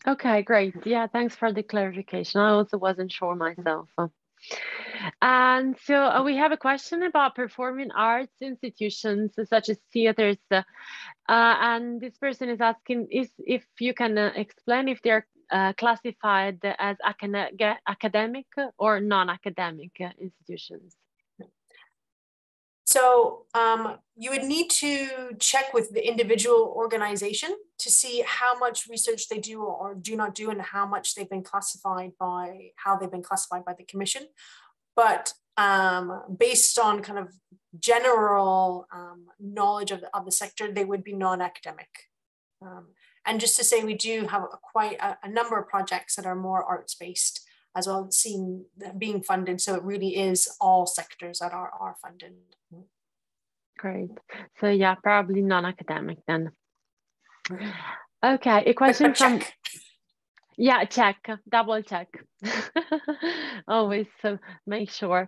Okay, great. Yeah, thanks for the clarification. I also wasn't sure myself. And so we have a question about performing arts institutions such as theaters. And this person is asking if you can explain if they're classified as academic or non-academic institutions. So you would need to check with the individual organization to see how much research they do or do not do and how much they've been classified by, how they've been classified by the Commission. But based on kind of general knowledge of the sector, they would be non-academic. And just to say, we do have quite a number of projects that are more arts-based as well, being funded. So it really is all sectors that are funded. Great. So yeah, probably non-academic then. Okay, a question from... Check. Yeah, check, double check. Always, so make sure.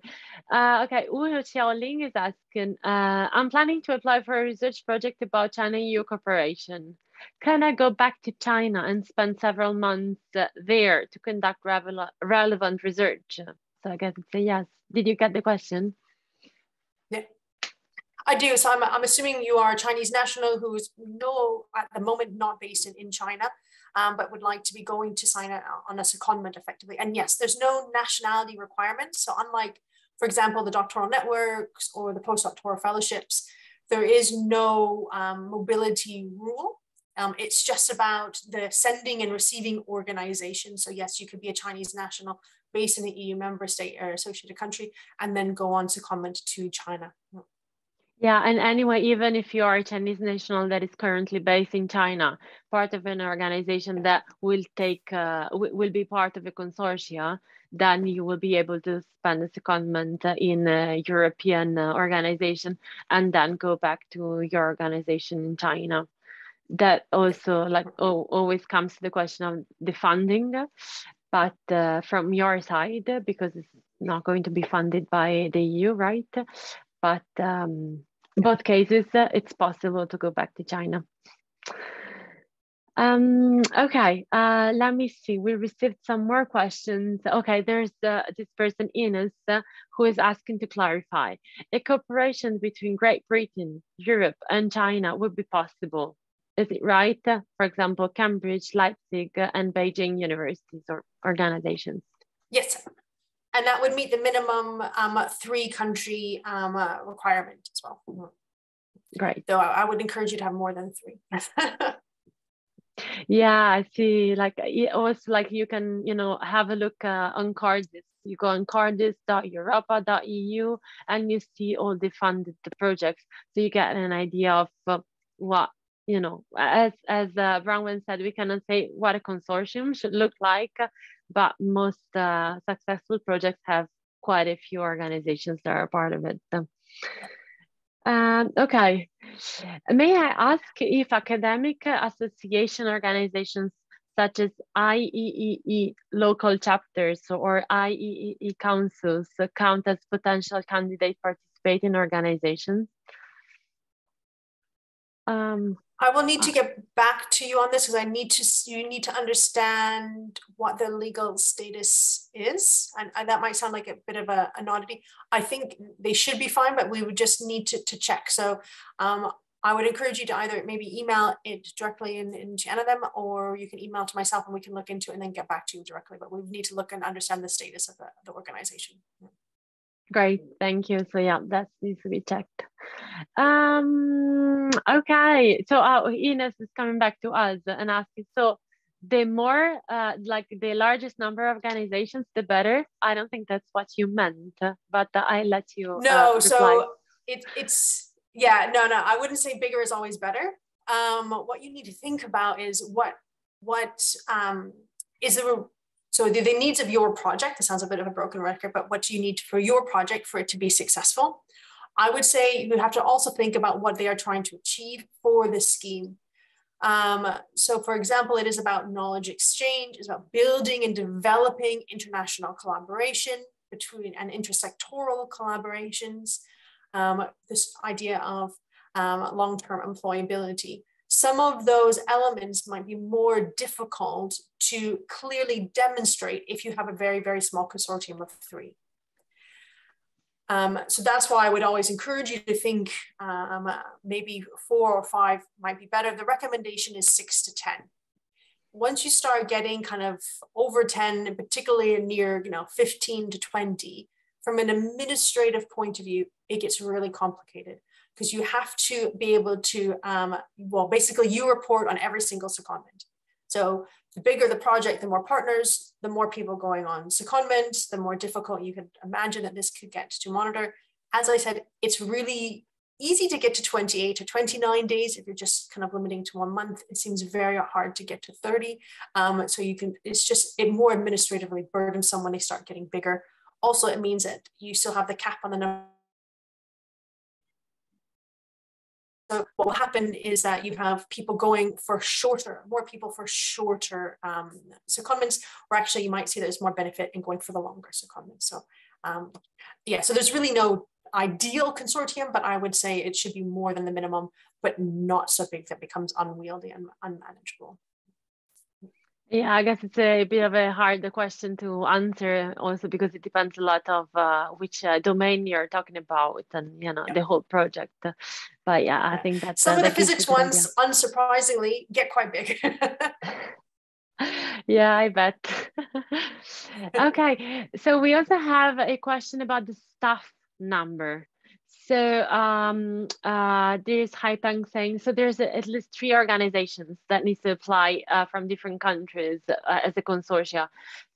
Okay, Uho Xiaoling is asking, I'm planning to apply for a research project about China-EU cooperation. Can I go back to China and spend several months there to conduct relevant research? So I guess it's a yes. Did you get the question? Yeah, I do. So I'm assuming you are a Chinese national who is at the moment not based in China, but would like to be going to sign on a secondment effectively. And yes, there's no nationality requirement. So unlike, for example, the doctoral networks or the postdoctoral fellowships, there is no mobility rule. It's just about the sending and receiving organization. So yes, you could be a Chinese national based in the EU member state or associated country, and then go on secondment to China. Yeah, and anyway, even if you are a Chinese national that is currently based in China, part of an organization that will will be part of a consortia, then you will be able to spend a secondment in a European organization and then go back to your organization in China. That also always comes to the question of the funding, but from your side, because it's not going to be funded by the EU, right? But both cases, it's possible to go back to China. Okay, let me see. We received some more questions. Okay, there's this person, Ines, who is asking to clarify. A cooperation between Great Britain, Europe, and China would be possible. Is it right? For example, Cambridge, Leipzig, and Beijing universities or organizations. Yes, and that would meet the minimum 3-country requirement as well. Great. So I would encourage you to have more than 3. Yeah, I see. Like also, like you can, have a look on Cardis. You go on cardis.europa.eu and you see all the funded projects, so you get an idea of what, as Bronwyn said, we cannot say what a consortium should look like, but most successful projects have quite a few organizations that are part of it. Okay, may I ask if academic association organizations such as IEEE local chapters or IEEE councils count as potential candidate participating organizations? I will need to get back to you on this because you need to understand what the legal status is. And that might sound like a bit of an oddity. I think they should be fine, but we would just need to check. So I would encourage you to either maybe email it directly into any of them, or you can email to myself and we can look into it and then get back to you directly. But we need to look and understand the status of the organization. Great, thank you. So yeah, that needs to be checked. Okay, so Ines is coming back to us and asking, so the more like the largest number of organizations, the better. I don't think that's what you meant, but I let you No, reply. so it's yeah, no, I wouldn't say bigger is always better. What you need to think about is what is the so the needs of your project. It sounds a bit of a broken record, but what do you need for your project for it to be successful? I would say you have to also think about what they are trying to achieve for this scheme. So for example, it is about knowledge exchange, it's about building and developing international collaboration between and intersectoral collaborations, this idea of long-term employability. Some of those elements might be more difficult to clearly demonstrate if you have a very, very small consortium of 3. So that's why I would always encourage you to think maybe 4 or 5 might be better. The recommendation is 6 to 10. Once you start getting kind of over 10, and particularly near 15 to 20, from an administrative point of view, it gets really complicated because you have to be able to, well, basically you report on every single secondment. So the bigger the project, the more partners, the more people going on secondment, the more difficult you could imagine that this could get to monitor. As I said, it's really easy to get to 28 to 29 days if you're just kind of limiting to 1 month. It seems very hard to get to 30. So you can, it's just more administratively burdensome when they start getting bigger. Also, it means that you still have the cap on the number. So what will happen is that you have people going for more people for shorter secondments, or actually you might see there's more benefit in going for the longer secondments. So yeah, so there's really no ideal consortium, but I would say it should be more than the minimum, but not so big that becomes unwieldy and unmanageable. Yeah, I guess it's a bit of a hard question to answer also because it depends a lot of which domain you're talking about and the whole project. But yeah, I think that some of the that gives physics a good ones, unsurprisingly, get quite big. Yeah, I bet. Okay, so we also have a question about the staff number. So there's Haipeng saying, so there's at least 3 organizations that needs to apply from different countries as a consortia.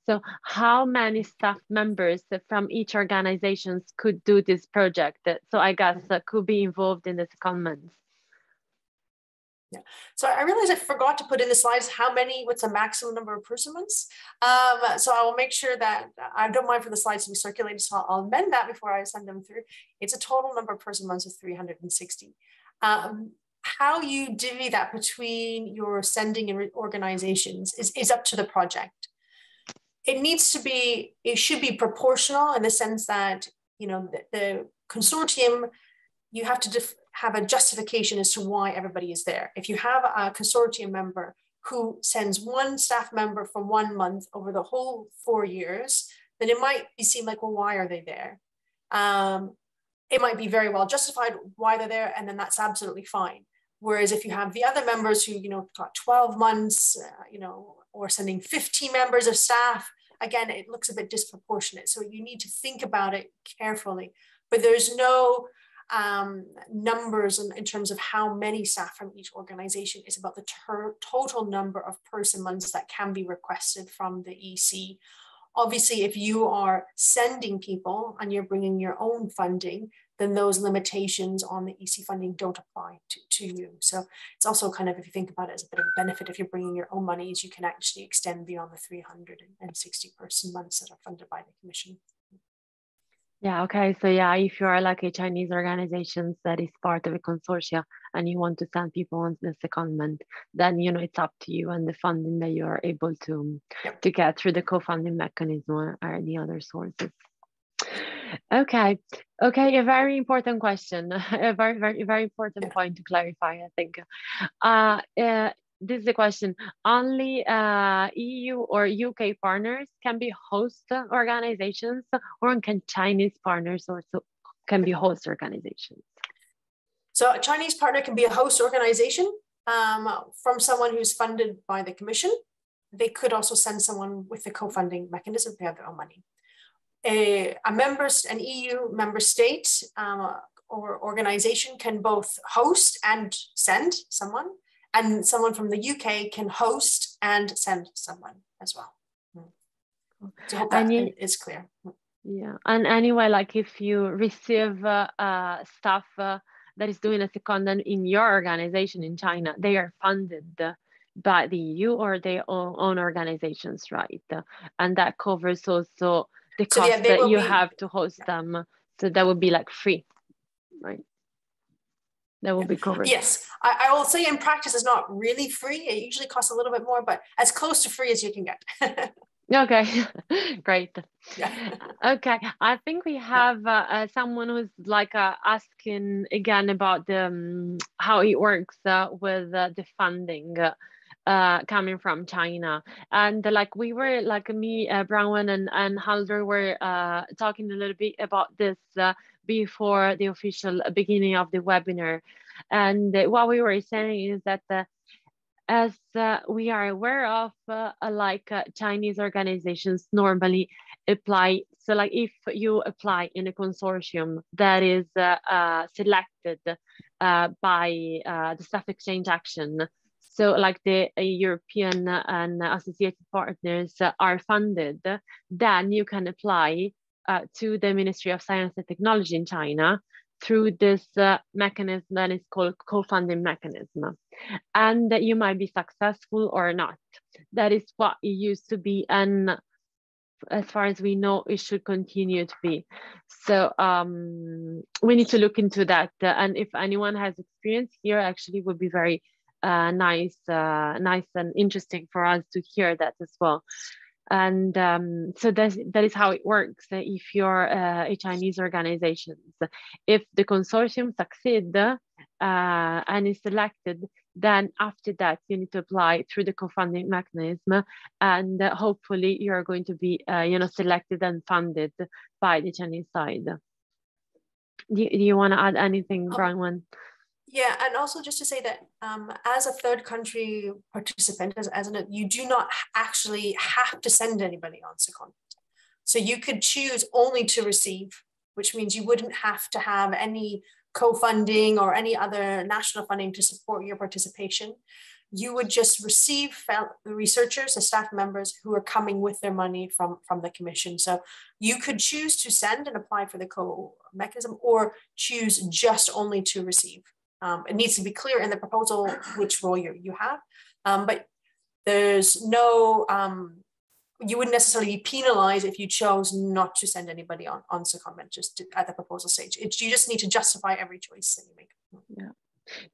So how many staff members from each organization could do this project? So I guess could be involved in the secondments. Yeah. So I realized I forgot to put in the slides what's the maximum number of person months. So I will make sure that I don't mind for the slides to be circulated. So I'll amend that before I send them through. It's a total number of person months of 360. How you divvy that between your sending and organizations is up to the project. It should be proportional in the sense that, the consortium, you have to have a justification as to why everybody is there. If you have a consortium member who sends 1 staff member for 1 month over the whole 4 years, then it might seem like, well, why are they there? It might be very well justified why they're there, and then that's absolutely fine. Whereas if you have the other members who, got 12 months, or sending 15 members of staff, again, it looks a bit disproportionate. So you need to think about it carefully. But there's no numbers in terms of how many staff from each organization. Is about the total number of person months that can be requested from the EC. Obviously, if you are sending people and you're bringing your own funding, then those limitations on the EC funding don't apply to you. So it's also kind of, if you think about it as a bit of a benefit, if you're bringing your own monies, you can actually extend beyond the 360 person months that are funded by the Commission. Yeah, okay. So yeah, if you are like a Chinese organization that is part of a consortia and you want to send people on the secondment, then it's up to you and the funding that you are able to get through the co-funding mechanism or the other sources. Okay, a very important question, a very, very, very important point to clarify, I think. This is the question. Only EU or UK partners can be host organizations, or can Chinese partners also can be host organizations? So a Chinese partner can be a host organization from someone who's funded by the Commission. They could also send someone with the co-funding mechanism if they have their own money. an EU member state or organization can both host and send someone, and someone from the UK can host and send someone as well. So I hope that is clear. Yeah, and anyway, like if you receive staff that is doing a secondment in your organization in China, they are funded by the EU or their own organizations, right? And that covers also the cost that you have to host them. So that would be like free, right? That will be covered. Yes, I will say in practice it's not really free. It usually costs a little bit more, but as close to free as you can get. Okay, great. Yeah. Okay, I think we have someone who's like asking again about the how it works with the funding coming from China, and like we were like me, Brown and Halder were talking a little bit about this before the official beginning of the webinar, and what we were saying is that as we are aware of, Chinese organizations normally apply. So like if you apply in a consortium that is selected by the Stock Exchange Action, so like the European and associated partners are funded, then you can apply to the Ministry of Science and Technology in China through this mechanism that is called co-funding mechanism. And you might be successful or not. That is what it used to be, and as far as we know, it should continue to be. So we need to look into that. And if anyone has experience here, actually would be very nice and interesting for us to hear that as well. And so that is how it works. If you're a Chinese organization, if the consortium succeeds and is selected, then after that you need to apply through the co-funding mechanism, and hopefully you're going to be selected and funded by the Chinese side. Do you want to add anything, Bronwyn? Yeah, and also just to say that as a third country participant, you do not actually have to send anybody on secondment. So you could choose only to receive, which means you wouldn't have to have any co-funding or any other national funding to support your participation. You would just receive the researchers, the staff members who are coming with their money from the commission. So you could choose to send and apply for the co-mechanism, or choose just only to receive. It needs to be clear in the proposal which role you have, but there's no, you wouldn't necessarily be penalized if you chose not to send anybody on secondment just at the proposal stage. You just need to justify every choice that you make.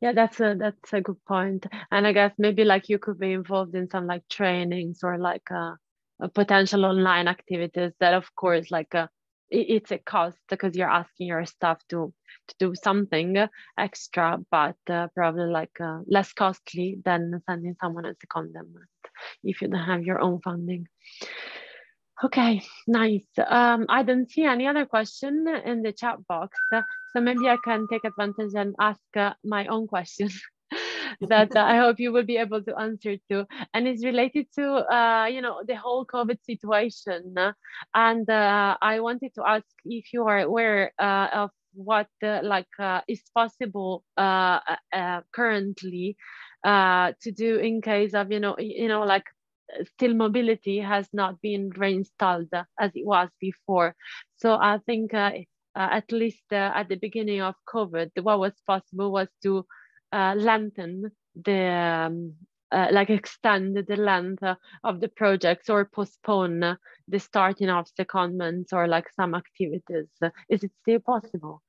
Yeah, that's a good point. And I guess maybe like you could be involved in some like trainings or like a potential online activities that of course like it's a cost because you're asking your staff to do something extra, but probably like less costly than sending someone as a secondment if you don't have your own funding. Okay, nice. I don't see any other question in the chat box, so maybe I can take advantage and ask my own question that I hope you will be able to answer to, and it's related to the whole COVID situation. And I wanted to ask if you are aware of what is possible currently to do in case of like still mobility has not been reinstalled as it was before. So I think at least at the beginning of COVID, what was possible was to lengthen the extend the length of the projects or postpone the starting of secondments or like some activities. Is it still possible?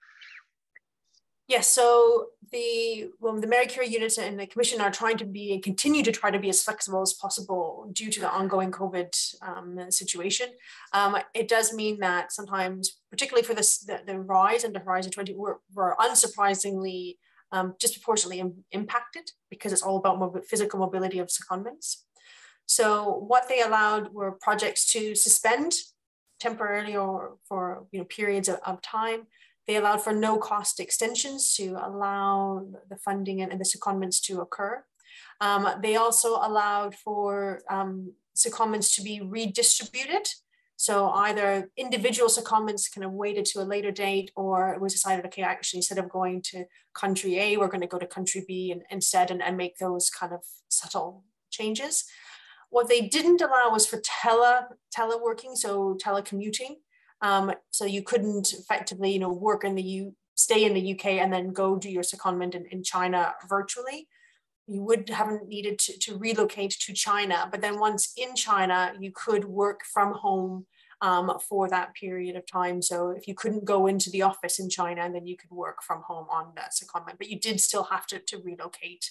Yes, so the Marie Curie unit and the Commission are continue to try to be as flexible as possible due to the ongoing COVID situation. It does mean that sometimes, particularly for the rise into Horizon 20, we're unsurprisingly disproportionately impacted because it's all about physical mobility of secondments. So what they allowed were projects to suspend temporarily or for periods of time. They allowed for no cost extensions to allow the funding and the secondments to occur. They also allowed for secondments to be redistributed. So either individual secondments kind of waited to a later date, or it was decided, okay, actually, instead of going to country A, we're going to go to country B instead and make those kind of subtle changes. What they didn't allow was for teleworking, so telecommuting. So you couldn't effectively, work stay in the UK and then go do your secondment in China virtually. You haven't needed to relocate to China, but then once in China, you could work from home for that period of time. So if you couldn't go into the office in China, then you could work from home on that secondment, but you did still have to relocate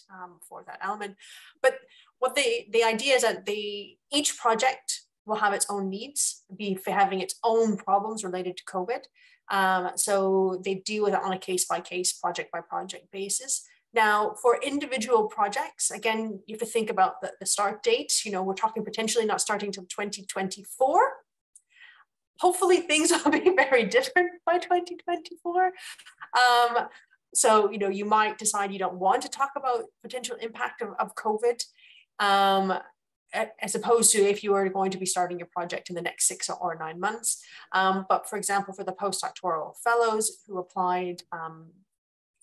for that element. But what the idea is that each project will have its own needs, be having its own problems related to COVID. So they deal with it on a case-by-case, project-by-project basis. Now, for individual projects, again, you have to think about the start date. We're talking potentially not starting till 2024. Hopefully things will be very different by 2024. So, you might decide you don't want to talk about potential impact of COVID, as opposed to if you were going to be starting your project in the next 6 or 9 months. But for example, for the postdoctoral fellows who applied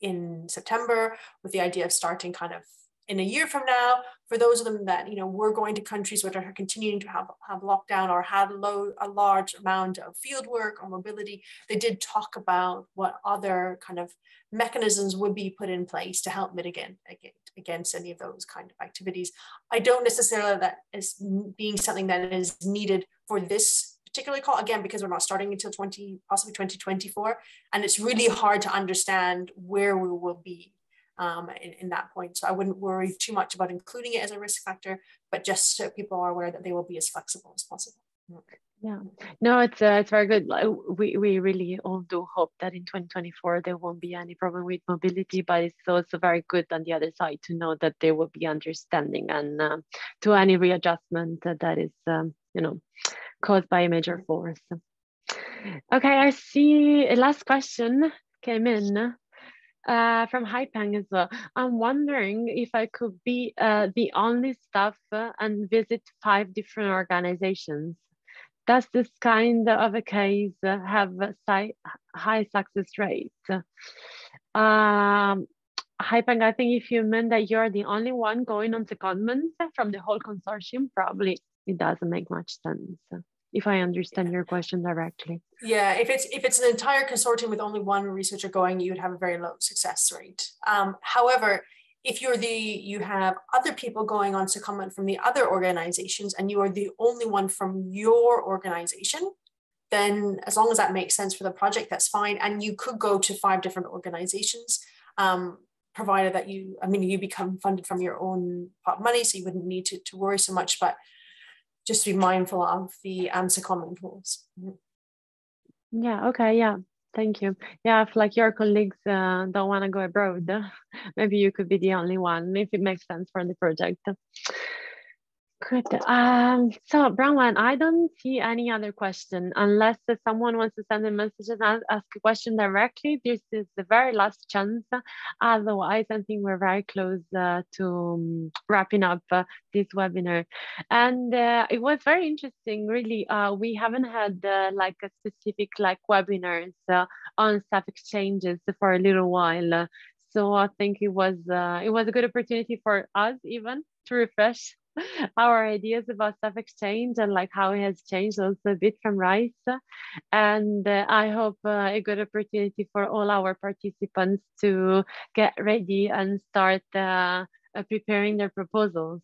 in September with the idea of starting kind of in a year from now, for those of them that, we're going to countries which are continuing to have lockdown or had a large amount of field work or mobility, they did talk about what other kind of mechanisms would be put in place to help mitigate against any of those kind of activities. I don't necessarily that as being something that is needed for this particular call, again, because we're not starting until possibly 2024. And it's really hard to understand where we will be in that point. So I wouldn't worry too much about including it as a risk factor, but just so people are aware that they will be as flexible as possible. Yeah, no, it's very good. We really all do hope that in 2024 there won't be any problem with mobility, but it's also very good on the other side to know that there will be understanding and to any readjustment that is caused by a major force. Okay, I see a last question came in from Haipeng as well. I'm wondering if I could be the only staff and visit 5 different organizations. Does this kind of a case have high success rates? Haipeng, I think if you meant that you're the only one going on secondment from the whole consortium, probably it doesn't make much sense, if I understand your question directly. Yeah, if it's an entire consortium with only one researcher going, you would have a very low success rate. However, if you have other people going on secondment from the other organizations and you are the only one from your organization, then as long as that makes sense for the project, that's fine. And you could go to 5 different organizations, provided that you become funded from your own pot money, so you wouldn't need to worry so much, but just be mindful of the secondment rules. Yeah, okay, yeah. Thank you. Yeah, if like your colleagues don't want to go abroad, maybe you could be the only one if it makes sense for the project. Good. So Bronwen, I don't see any other question unless someone wants to send a message and ask a question directly. This is the very last chance. Otherwise, I think we're very close to wrapping up this webinar. And it was very interesting, really. We haven't had like a specific webinars on staff exchanges for a little while. So I think it was a good opportunity for us even to refresh our ideas about staff exchange and how it has changed also a bit from RISE. And I hope a good opportunity for all our participants to get ready and start preparing their proposals.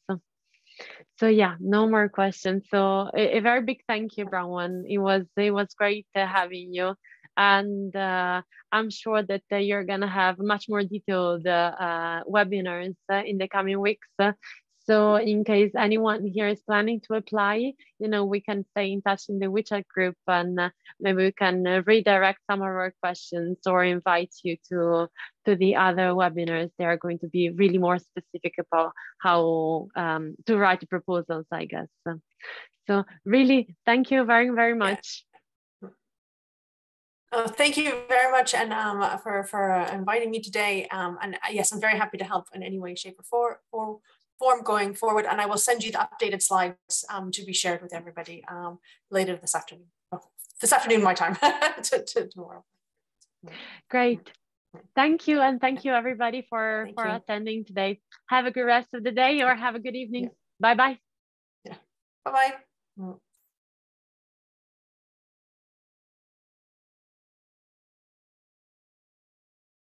So yeah, no more questions. So a very big thank you, Bronwen. It was great having you. And I'm sure that you're gonna have much more detailed webinars in the coming weeks. So in case anyone here is planning to apply, we can stay in touch in the WeChat group and maybe we can redirect some of our questions or invite you to the other webinars. They are going to be really more specific about how to write proposals, I guess. So really, thank you very, very much. Thank you very much, and for inviting me today. And yes, I'm very happy to help in any way, shape, or form going forward, and I will send you the updated slides to be shared with everybody later this afternoon. This afternoon, my time, to tomorrow. Great. Thank you. And thank you everybody for attending today. Have a good rest of the day or have a good evening. Bye-bye. Yeah. Bye-bye.